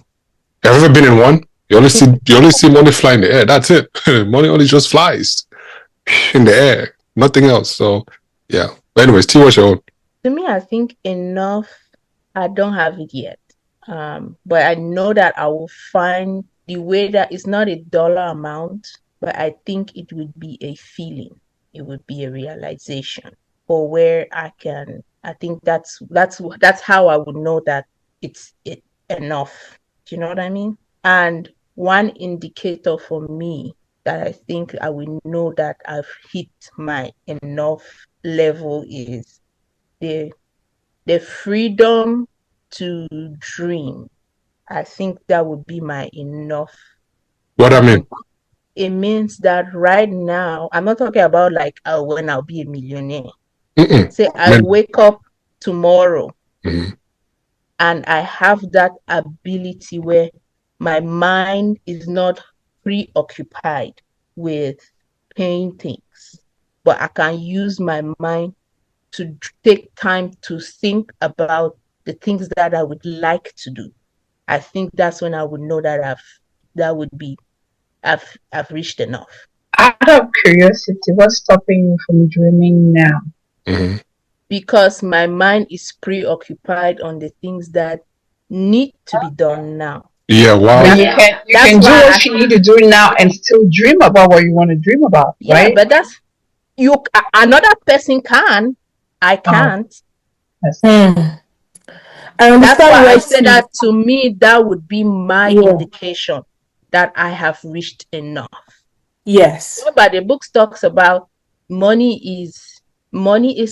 Have you ever been in one? You only see money fly in the air. That's it. Money only just flies in the air. Nothing else. So yeah. But anyways, T, what's your own? To me, I think enough. I don't have it yet. But I know that I will find the way that it's not a dollar amount, but I think it would be a feeling. It would be a realization for where I think that's how I would know that it's enough. Do you know what I mean? And one indicator for me that I think I will know that I've hit my enough level is the freedom to dream. I think that would be my enough. What I mean? It means that right now, I'm not talking about like when I'll be a millionaire. Say I wake up tomorrow and I have that ability where my mind is not preoccupied with paying things, but I can use my mind to take time to think about the things that I would like to do. I think that's when I would know that I've reached enough. Out of curiosity, what's stopping you from dreaming now? Because my mind is preoccupied on the things that need to be done now. Yeah, wow. But you can do what you need to do now and still dream about what you want to dream about, yeah, right? But that's another person can. I can't. I understand. That's why I said that to me, that would be my indication that I have reached enough. Yes. But the book talks about money is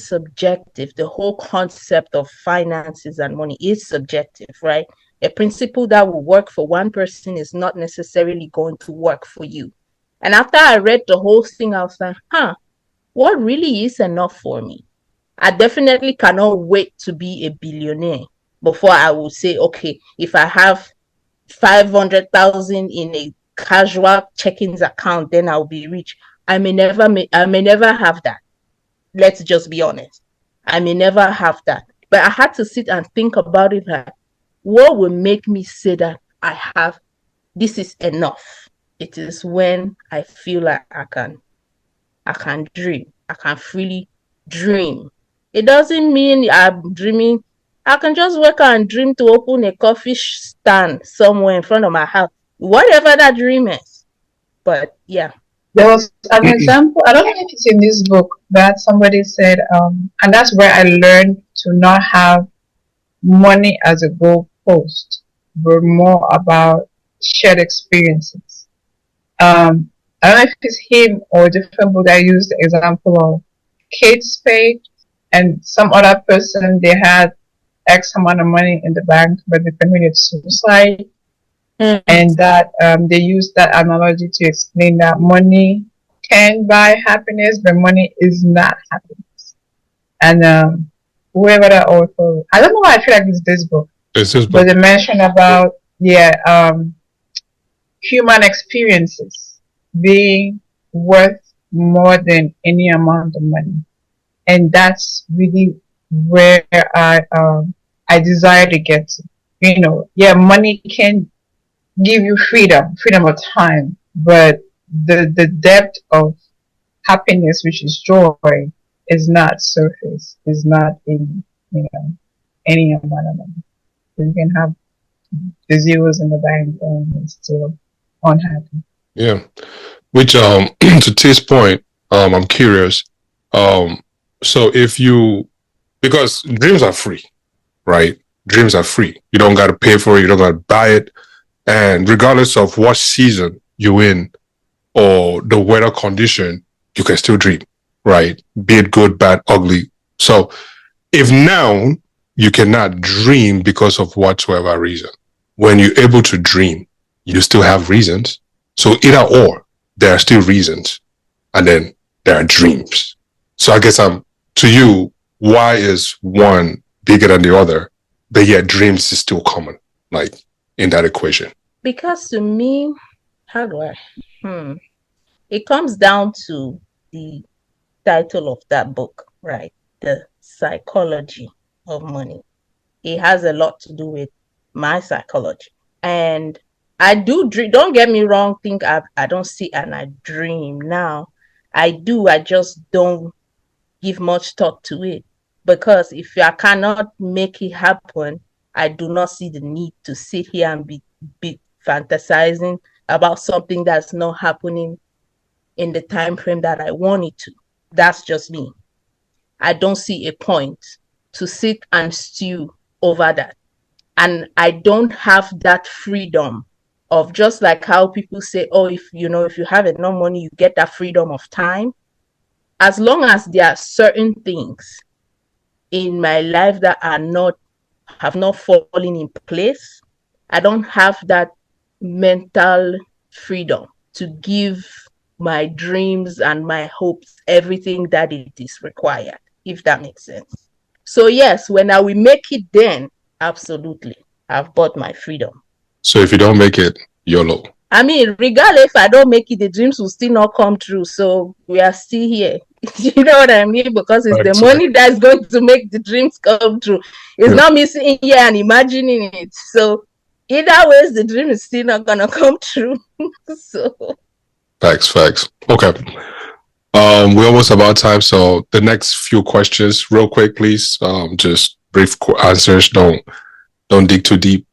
subjective. The whole concept of finances and money is subjective, right? A principle that will work for one person is not necessarily going to work for you. And after I read the whole thing, I was like, what really is enough for me? I definitely cannot wait to be a billionaire before I will say, okay, if I have 500,000 in a casual checkings account, then I'll be rich. I may never have that. Let's just be honest. I may never have that. But I had to sit and think about it. Like, what will make me say that this is enough? It is when I feel like I can dream. I can freely dream. It doesn't mean I'm dreaming. I can just wake up and dream to open a coffee stand somewhere in front of my house. Whatever that dream is. But yeah. There was an example, I don't know if it's in this book, that somebody said, and that's where I learned to not have money as a goalpost, but more about shared experiences. I don't know if it's him or a different book that used the example of Kate Spade and some other person. They had X amount of money in the bank, but they committed suicide. And that they used that analogy to explain that money can buy happiness, but money is not happiness. And whoever that author, I don't know why I feel like it's this book, but they mentioned about human experiences being worth more than any amount of money, and that's really where I desire to get to. You know, yeah, money can give you freedom of time, but the depth of happiness, which is joy, is not surface, is not in, you know, any amount of money. You can have the zeros in the bank and still unhappy. Yeah. Which to T's point, I'm curious. So if you, because dreams are free, right? Dreams are free. You don't gotta pay for it, you don't gotta buy it. And regardless of what season you're in or the weather condition, you can still dream, right? Be it good, bad, ugly. So if now you cannot dream because of whatsoever reason, when you're able to dream, you still have reasons. So either or, there are still reasons, and then there are dreams. So I guess to you, why is one bigger than the other, but yet dreams is still common, like in that equation? Because to me, how do I? It comes down to the title of that book, right? The psychology of money. It has a lot to do with my psychology. And I do dream, don't get me wrong, think I don't sit and I dream now. I do, I just don't give much thought to it. Because if I cannot make it happen, I do not see the need to sit here and be fantasizing about something that's not happening in the time frame that I want it to. That's just me. I don't see a point to sit and stew over that. And I don't have that freedom of, just like how people say, oh, if you have enough money, you get that freedom of time. As long as there are certain things in my life that have not fallen in place, I don't have that mental freedom to give my dreams and my hopes everything that it is required, if that makes sense. So yes, when I will make it, then absolutely, I've bought my freedom. So if you don't make it, YOLO. I mean, regardless if I don't make it, the dreams will still not come true. So we are still here. You know what I mean? Because it's the money that's going to make the dreams come true. It's not me sitting here and imagining it. So either ways, the dream is still not gonna come true. So Facts. Okay. We're almost about time. So the next few questions, real quick, please. Just brief answers. Don't dig too deep.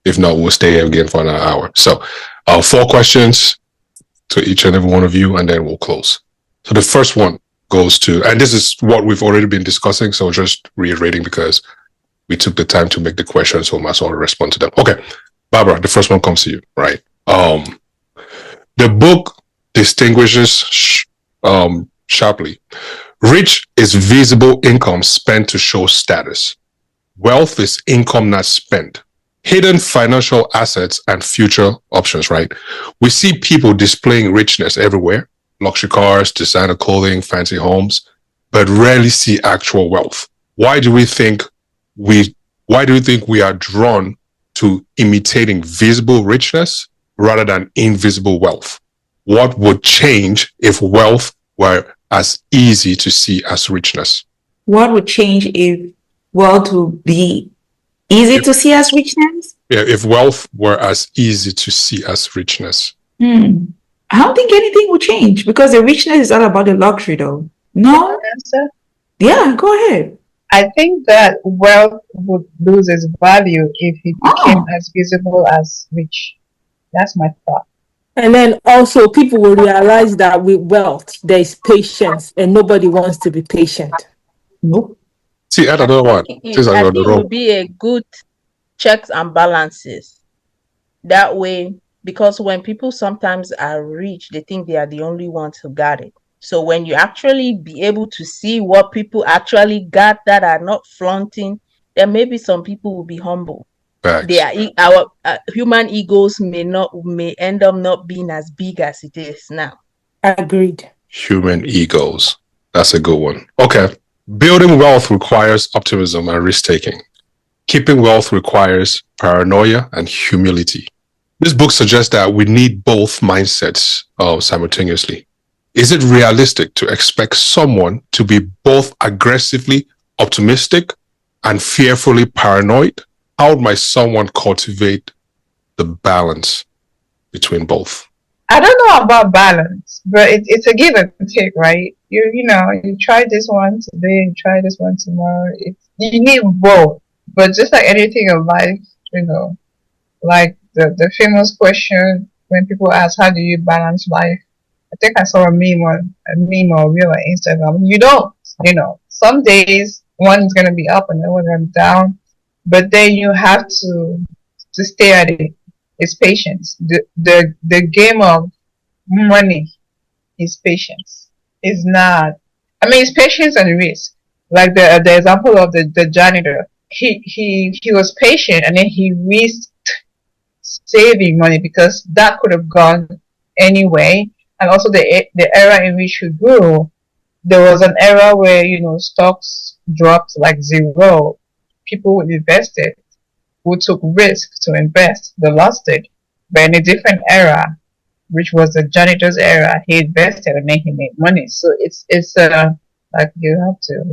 If not, we'll stay here again for another hour. So 4 questions to each and every one of you, and then we'll close. So the first one goes to, and this is what we've already been discussing, so just reiterating because we took the time to make the questions, so we must all respond to them. Okay, Barbara, the first one comes to you, right? The book distinguishes sharply. Rich is visible income spent to show status. Wealth is income not spent. Hidden financial assets and future options, right? We see people displaying richness everywhere. Luxury cars, designer clothing, fancy homes, but rarely see actual wealth. Why do you think we are drawn to imitating visible richness rather than invisible wealth? What would change if wealth were as easy to see as richness? What would change if wealth would be easy to see as richness? Yeah, if wealth were as easy to see as richness. I don't think anything will change because the richness is all about the luxury, though. No? Answer? Yeah, go ahead. I think that wealth would lose its value if it became as visible as rich. That's my thought. And then also people will realize that with wealth, there's patience and nobody wants to be patient. Nope. See, add another one. Since I I'm on think the it road. would be a good checks and balances. That way, because when people sometimes are rich, they think they are the only ones who got it. So when you actually be able to see what people actually got that are not flaunting, then maybe some people will be humble. They Facts. are our human egos may end up not being as big as it is now. Agreed. Human egos. That's a good one. Okay. Building wealth requires optimism and risk taking. Keeping wealth requires paranoia and humility. This book suggests that we need both mindsets simultaneously. Is it realistic to expect someone to be both aggressively optimistic and fearfully paranoid? How might someone cultivate the balance between both? I don't know about balance, but it's a give and take, right? You try this one today, you try this one tomorrow. You need both, but just like anything in life, like the famous question when people ask, "How do you balance life?" I think I saw a meme or reel on Instagram. You don't, some days one's gonna be up and the other gonna be down, but then you have to stay at it. It's patience. The game of money is patience. It's not. I mean, it's patience and risk. Like the example of the janitor. He was patient and then he risked saving money because that could have gone anyway. And also the era in which we grew, there was an era where stocks dropped like zero. People who invested, who took risk to invest, they lost it. But in a different era, which was the janitor's era, he invested and then he made money. So it's like you have to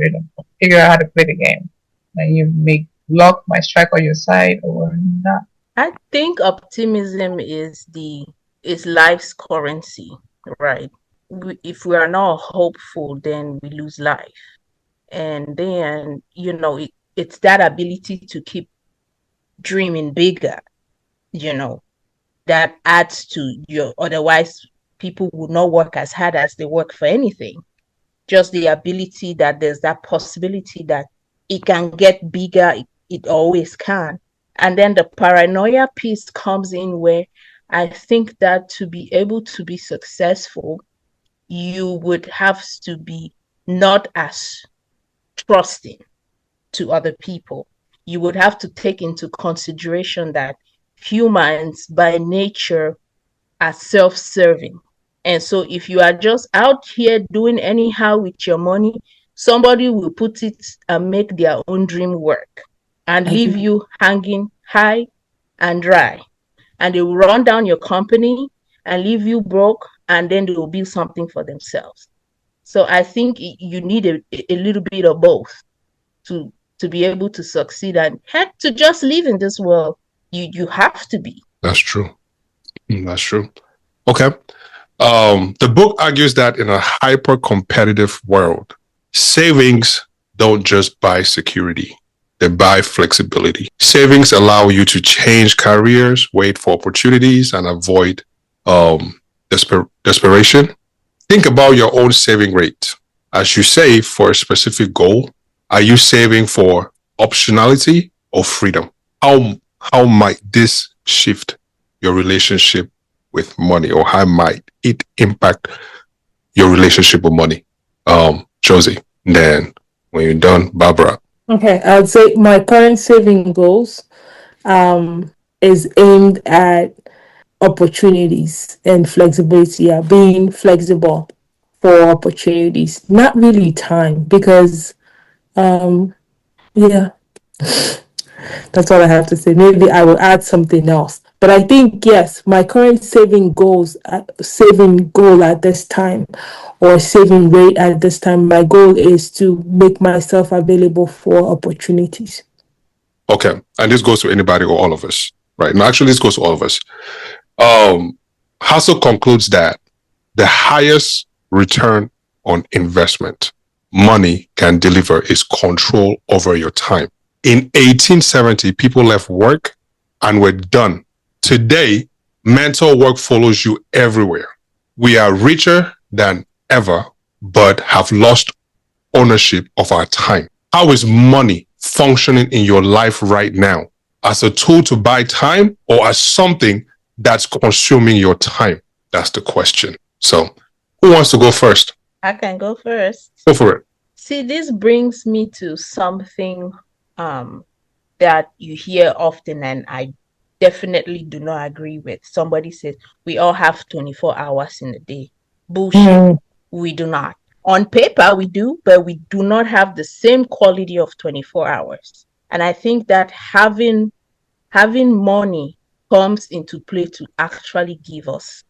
figure out how to play the game, and you make luck might strike on your side or not. I think optimism is life's currency, right? If we are not hopeful, then we lose life. And then, it's that ability to keep dreaming bigger, that adds to your, otherwise people would not work as hard as they work for anything. Just the ability that there's that possibility that it can get bigger, it always can. And then the paranoia piece comes in where I think that to be able to be successful, you would have to be not as trusting to other people. You would have to take into consideration that humans by nature are self-serving. And so if you are just out here doing anyhow with your money, somebody will put it and make their own dream work and leave you hanging high and dry. And they will run down your company and leave you broke, and then they will build something for themselves. So I think you need a little bit of both to be able to succeed, and heck, to just live in this world. You have to be. That's true. That's true. Okay. The book argues that in a hyper-competitive world, savings don't just buy security, they buy flexibility. Savings allow you to change careers, wait for opportunities, and avoid desperation. Think about your own saving rate. As you save for a specific goal, are you saving for optionality or freedom? How might this shift your relationship with money, or how might it impact your relationship with money? Josie, then when you're done, Barbara. Okay, I'd say my current saving goals is aimed at opportunities and flexibility, being flexible for opportunities, not really time, because yeah, that's all I have to say. Maybe I will add something else. But I think, yes, my current saving goal at this time, or saving rate at this time, my goal is to make myself available for opportunities. Okay. And this goes to anybody or all of us, right? No, actually, this goes to all of us. Housel concludes that the highest return on investment money can deliver is control over your time. In 1870, people left work and were done. Today, mental work follows you everywhere. We are richer than ever, but have lost ownership of our time. how is money functioning in your life right now? As a tool to buy time or as something that's consuming your time? That's the question. So who wants to go first? I can go first. Go for it. See, this brings me to something that you hear often, and I definitely do not agree with. Somebody says we all have 24 hours in a day. Bullshit. We do not. On paper, we do, but we do not have the same quality of 24 hours. And I think that having money comes into play to actually give us,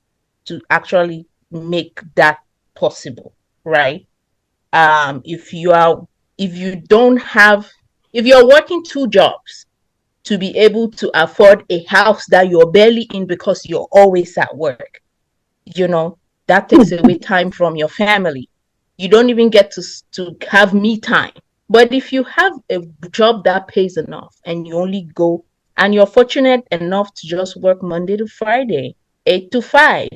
to actually make that possible, right? If you're working 2 jobs to be able to afford a house that you're barely in because you're always at work, that takes away time from your family. You don't even get to have me time. But if you have a job that pays enough and you only go, and you're fortunate enough to just work Monday to Friday, 8 to 5,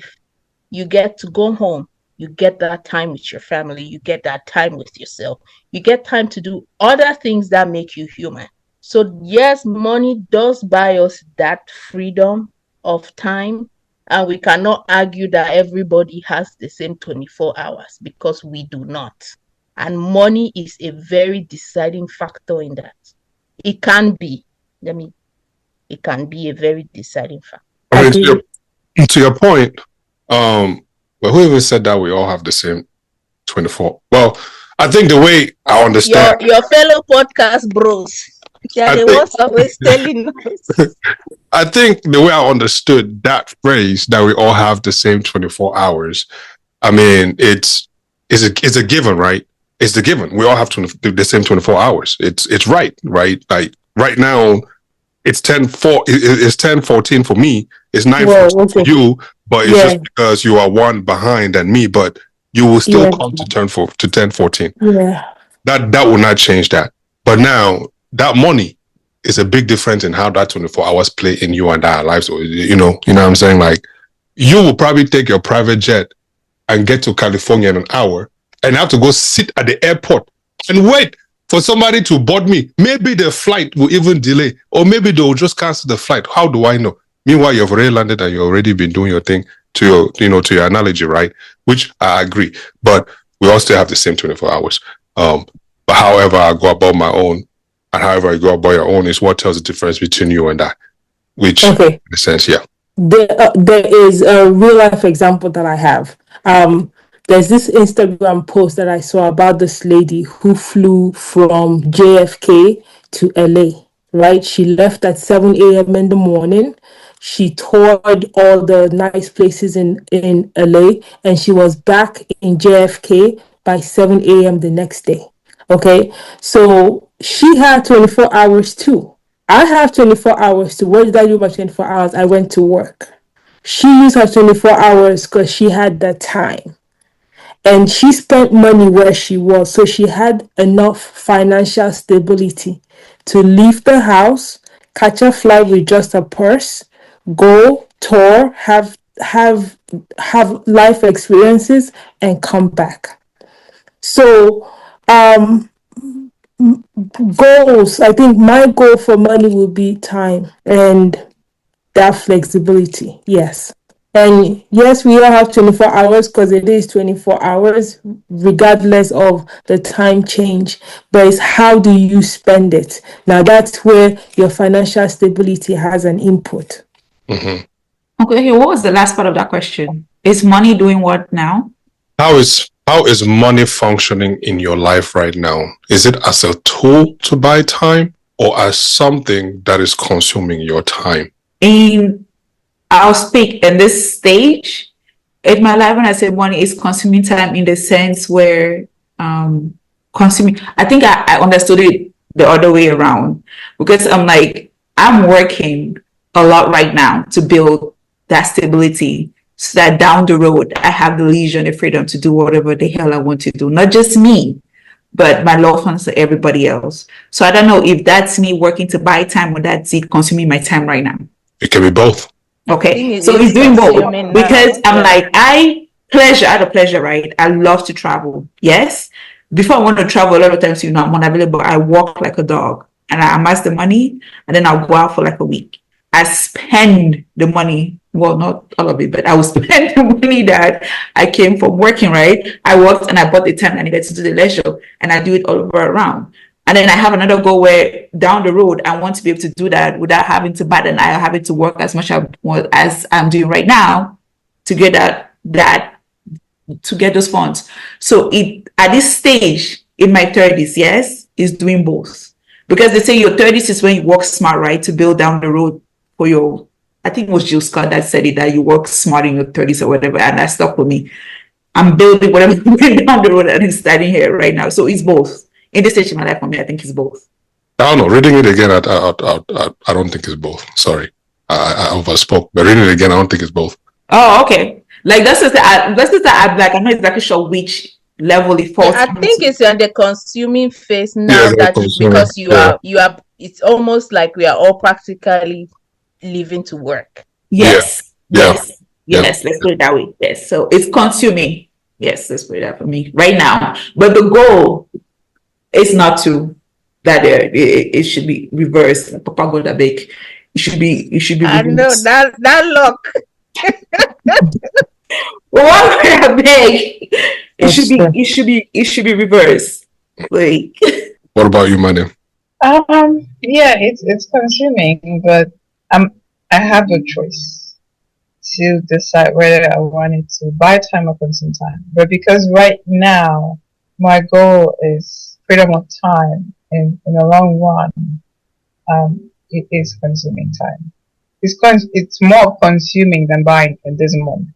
you get to go home. You get that time with your family. You get that time with yourself. You get time to do other things that make you human. So yes, money does buy us that freedom of time. And we cannot argue that everybody has the same 24 hours because we do not. And money is a very deciding factor in that. It can be a very deciding factor. I mean, to your point, but who even said that we all have the same 24? Well, I think the way I understand your fellow podcast bros, they're the ones always telling us. I think the way I understood that phrase, that we all have the same 24 hours, I mean, it's a given, right? It's the given. We all have the same 24 hours. It's right? Like right now, it's 10:14 for me. It's 9:14 for you, but it's just because you are one behind than me. But you will still come to 10:14. Yeah, that will not change that. But now that money is a big difference in how that 24 hours play in you and our lives. You know what I'm saying? Like, you will probably take your private jet and get to California in an hour and have to go sit at the airport and wait for somebody to board me. Maybe the flight will even delay, or maybe they'll just cancel the flight. How do I know? Meanwhile, you've already landed and you've already been doing your thing, to your analogy, right? Which I agree, but we all still have the same 24 hours. But however I go about my own, and however you go about your own, is what tells the difference between you and I. Which, in a sense, yeah. There is a real life example that I have. There's this Instagram post that I saw about this lady who flew from JFK to LA, right? She left at 7 a.m. in the morning. She toured all the nice places in LA, and she was back in JFK by 7 a.m. the next day. Okay, so she had 24 hours too. I have 24 hours too. What did I do by 24 hours? I went to work. She used her 24 hours because she had that time. And she spent money where she was. So she had enough financial stability to leave the house, catch a flight with just a purse, go, tour, have life experiences, and come back. So, goals. I think my goal for money will be time and that flexibility. Yes. And yes, we all have 24 hours because it is 24 hours, regardless of the time change. But it's how do you spend it? Now, that's where your financial stability has an input. Mm-hmm. Okay, what was the last part of that question? Is money doing what now? How is money functioning in your life right now? Is it as a tool to buy time or as something that is consuming your time? I'll speak in this stage. In my life, when I say money is consuming time in the sense where consuming, I think I understood it the other way around, because I'm working a lot right now to build that stability so that down the road, I have the leisure and the freedom to do whatever the hell I want to do. Not just me, but my loved ones and everybody else. So I don't know if that's me working to buy time or that's it consuming my time right now. It can be both. Okay, so it's doing both because I'm out of pleasure, right? I love to travel. Yes, before I want to travel, a lot of times, I'm unavailable. I walk like a dog and I amass the money and then I'll go out for like a week. I spend the money. Well, not all of it, but I will spend the money that I came from working, right? I worked and I bought the time I needed to do the leisure and I do it all over around. And then I have another goal where down the road, I want to be able to do that without having to burden. I having to work as much as I'm doing right now to get that to get those funds. So at this stage in my 30s, yes, is doing both. Because they say your 30s is when you work smart, right? To build down the road for your, I think it was Jill Scott that said it, that you work smart in your 30s or whatever. And that stuck with me. I'm building whatever down the road and it's starting here right now. So it's both. In this stage of my life, for me, I think it's both. I don't know. Reading it again, I don't think it's both. Sorry. I overspoke. But reading it again, I don't think it's both. Oh, okay. Like that's just that I'm not exactly sure which level it falls. I think it's on the consuming phase now because you are it's almost like we are all practically living to work. Yes. Let's put it that way. Yes. So it's consuming. Yes, let's put it that for me right now. But the goal is not to that it should be reversed. Papa got that big. It should be reversed. I know that look. Well, I beg. It should be reversed. Like, what about you, Madam? Yeah, it's consuming, but I have a choice to decide whether I wanted to buy time or consume time. But because right now my goal is freedom of time, and in the long run, it is consuming time. It's more consuming than buying in this moment.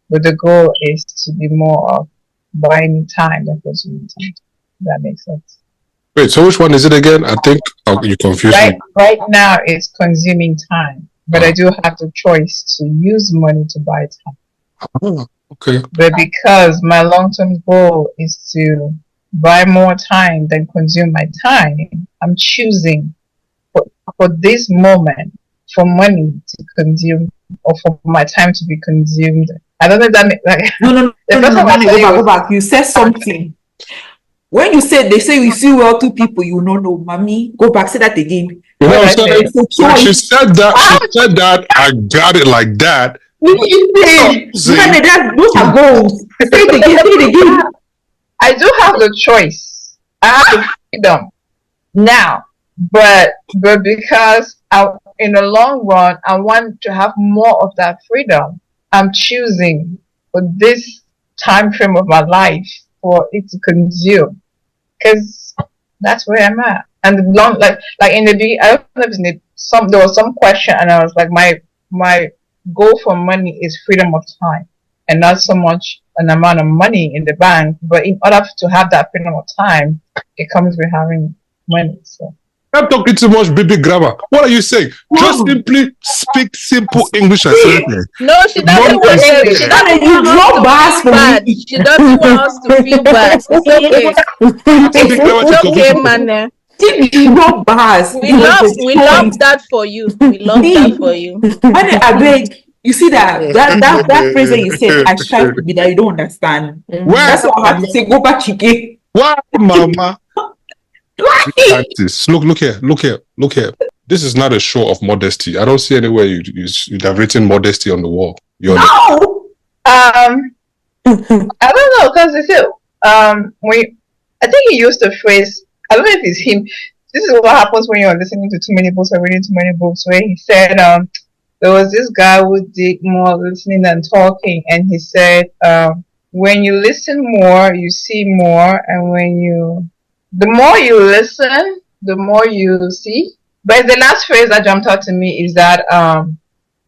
But the goal is to be more of buying time than consuming time. That makes sense. Wait, so which one is it again? I think you confused me. Right now it's consuming time, but I do have the choice to use money to buy time. Oh, okay. But because my long-term goal is to buy more time than consume my time, I'm choosing for this moment for money to consume or for my time to be consumed. I don't know if that makes like no, go back. You said something. When you said they say you see well two people, you know, mommy, go back, say that again. You know, she said that, I got it like that. Those are goals. Say it again. I do have the choice. I have the freedom now, but because in the long run, I want to have more of that freedom. I'm choosing for this time frame of my life for it to consume, because that's where I'm at. And long, like in the beginning, I don't know if there was some question, and I was like, my goal for money is freedom of time, and not so much an amount of money in the bank. But in order to have that freedom of time, it comes with having money. So. I'm talking too much baby grammar. What are you saying? No. Just simply speak simple English and say it. No, she doesn't want to. She doesn't She doesn't want us to feel bad. It's okay, man. We love that for you. We love that for you. I beg. You see that phrase that you said, I strive to be that you don't understand. That's what I have to say. Go back, Chike. Why, mama? Look here. This is not a show of modesty. I don't see anywhere you'd have written modesty on the wall. No! I don't know, because you see, I think he used the phrase, I don't know if it's him. This is what happens when you're listening to too many books or reading too many books, where he said, there was this guy who did more listening than talking, and he said, when you listen more, you see more, and the more you listen, the more you see. But the last phrase that jumped out to me is that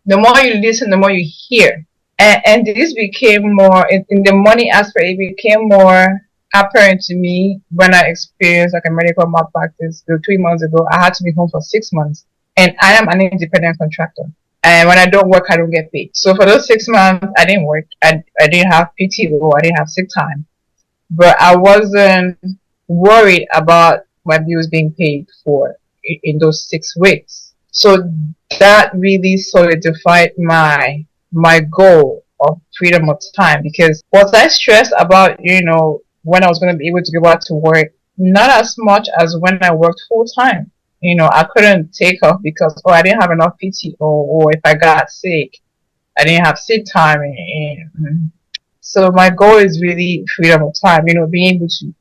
the more you listen, the more you hear. And this became more, in the money aspect, it became more apparent to me when I experienced like a medical malpractice 3 months ago. I had to be home for 6 months. And I am an independent contractor. And when I don't work, I don't get paid. So for those 6 months, I didn't work. I didn't have PTO. I didn't have sick time. But I wasn't worried about my bills being paid for in those 6 weeks. So that really solidified my goal of freedom of time, because was I stressed about, when I was going to be able to go back to work. Not as much as when I worked full time. You know, I couldn't take off because, I didn't have enough PTO, or if I got sick, I didn't have sick time. So my goal is really freedom of time, you know, being able to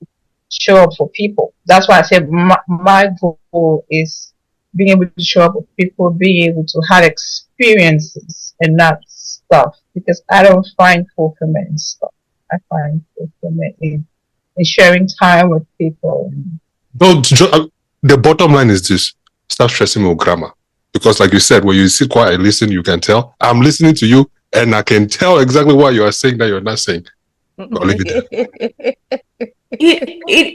show up for people. That's why I said my goal is being able to show up for people, being able to have experiences and not stuff, because I don't find fulfillment in stuff. I find fulfillment in sharing time with people. The bottom line is this: stop stressing me with grammar, because, like you said, when you sit quiet and listen, you can tell. I'm listening to you, and I can tell exactly what you are saying that you're not saying. I'll leave it there.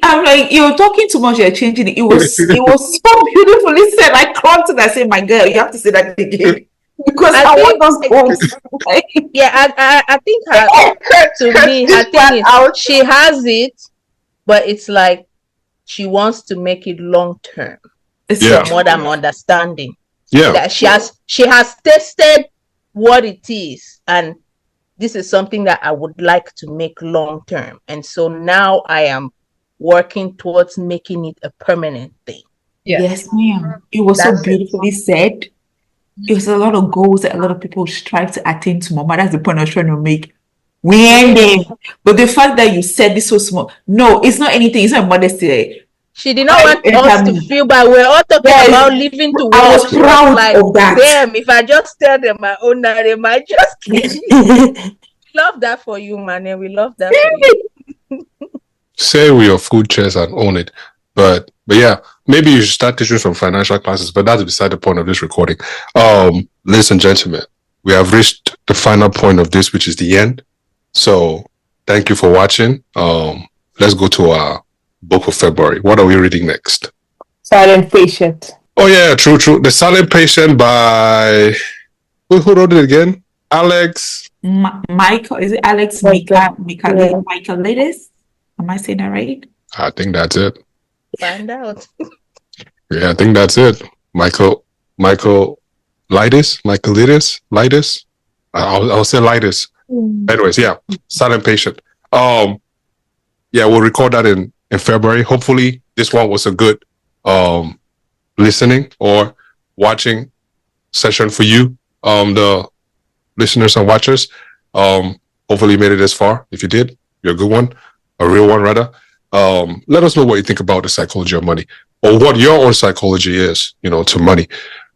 I'm like, you're talking too much. You're changing it. It was so beautifully said. I caught it. I said, my girl, you have to say that again. Because I want those goals. I think to me, her thing is she has it, but it's like she wants to make it long term. From what I'm understanding. That she has tested what it is, and this is something that I would like to make long term. And so now I am working towards making it a permanent thing. Yes, ma'am. It was so beautifully said. It was a lot of goals that a lot of people strive to attain to, Mama. That's the point I was trying to make. We ain't there. But the fact that you said this so small, no, it's not anything. It's not modesty. She did not want us to feel bad. We're all talking about living to work. I was proud of that. Damn, if I just tell them my own now, they might just love that for you, man. And we love that for you. Say with your food chest and own it. But yeah, maybe you should start teaching some financial classes, but that's beside the point of this recording. Ladies and gentlemen, we have reached the final point of this, which is the end. So thank you for watching. Let's go to our book of February. What are we reading next? Silent Patient. Oh yeah, true. The Silent Patient by who wrote it again? Alex Michael. Is it Alex Michaelides? Am I saying that right? I think that's it. Find out. Yeah, I think that's it. Michaelides. I'll say Lides. Anyways, yeah, Silent Patient. Yeah, we'll record that in February. Hopefully this one was a good listening or watching session for you, the listeners and watchers. Hopefully you made it this far. If you did, you're a good one, a real one rather. Let us know what you think about the psychology of money, or what your own psychology is, to money.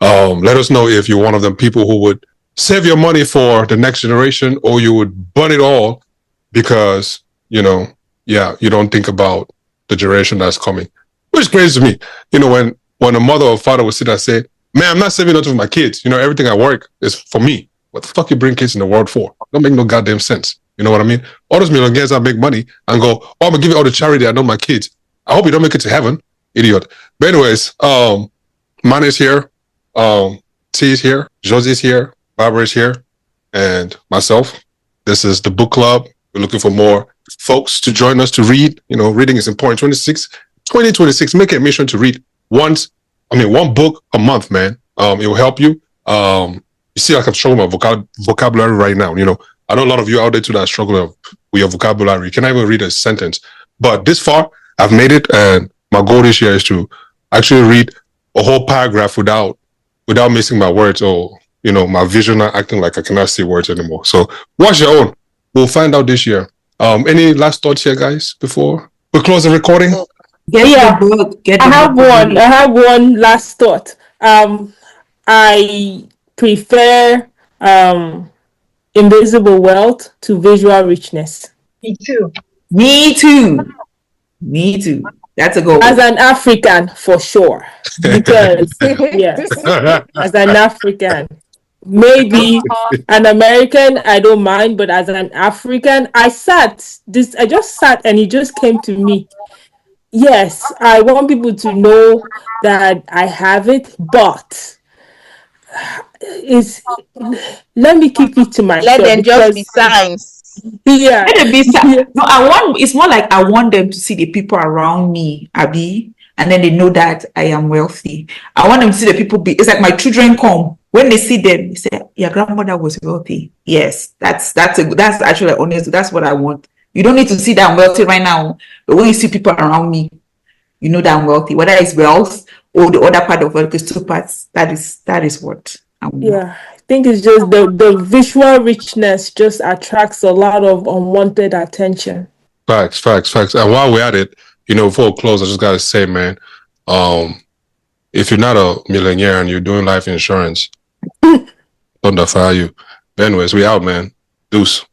Let us know if you're one of them people who would save your money for the next generation, or you would burn it all because, you don't think about the generation that's coming. Which is crazy to me. When a mother or father would sit and say, man, I'm not saving nothing for my kids. Everything I work is for me. What the fuck you bring kids in the world for? Don't make no goddamn sense. You know what I mean? All those millionaires that make money and go, I'm gonna give it all the charity I know my kids. I hope you don't make it to heaven, idiot. But anyways, mine is here. T is here. Josie's here. Barbara is here. And myself. This is the book club. We're looking for more folks to join us to read. Reading is important. 2026, make it a mission to read one book a month, man. It will help you. You see, like I'm struggling with my vocabulary right now. I know a lot of you out there too that are struggling with your vocabulary. You can't even read a sentence. But this far, I've made it, and my goal this year is to actually read a whole paragraph without missing my words, or my vision not acting like I cannot see words anymore. So watch your own. We'll find out this year. Any last thoughts here, guys, before we close the recording? I have one last thought. I prefer invisible wealth to visual richness. Me too. That's a goal. As an African, for sure. Because, yes, as an African. Maybe an American, I don't mind, but as an African, I just sat and it just came to me. Yes, I want people to know that I have it, but let me keep it to myself. Let them just be signs. Yeah. Let them be signs. No, it's more like I want them to see the people around me, Abby, and then they know that I am wealthy. I want them to see the people it's like my children come. When they see them, they say, your grandmother was wealthy. Yes, that's actually honest. That's what I want. You don't need to see that I'm wealthy right now, but when you see people around me, you know that I'm wealthy. Whether it's wealth or the other part of wealth, it's two parts. That is what I want. Yeah, I think it's just the visual richness just attracts a lot of unwanted attention. Facts. And while we're at it, before we close, I just gotta say, man, if you're not a millionaire and you're doing life insurance, don't defy you. But anyways, we out, man. Deuce.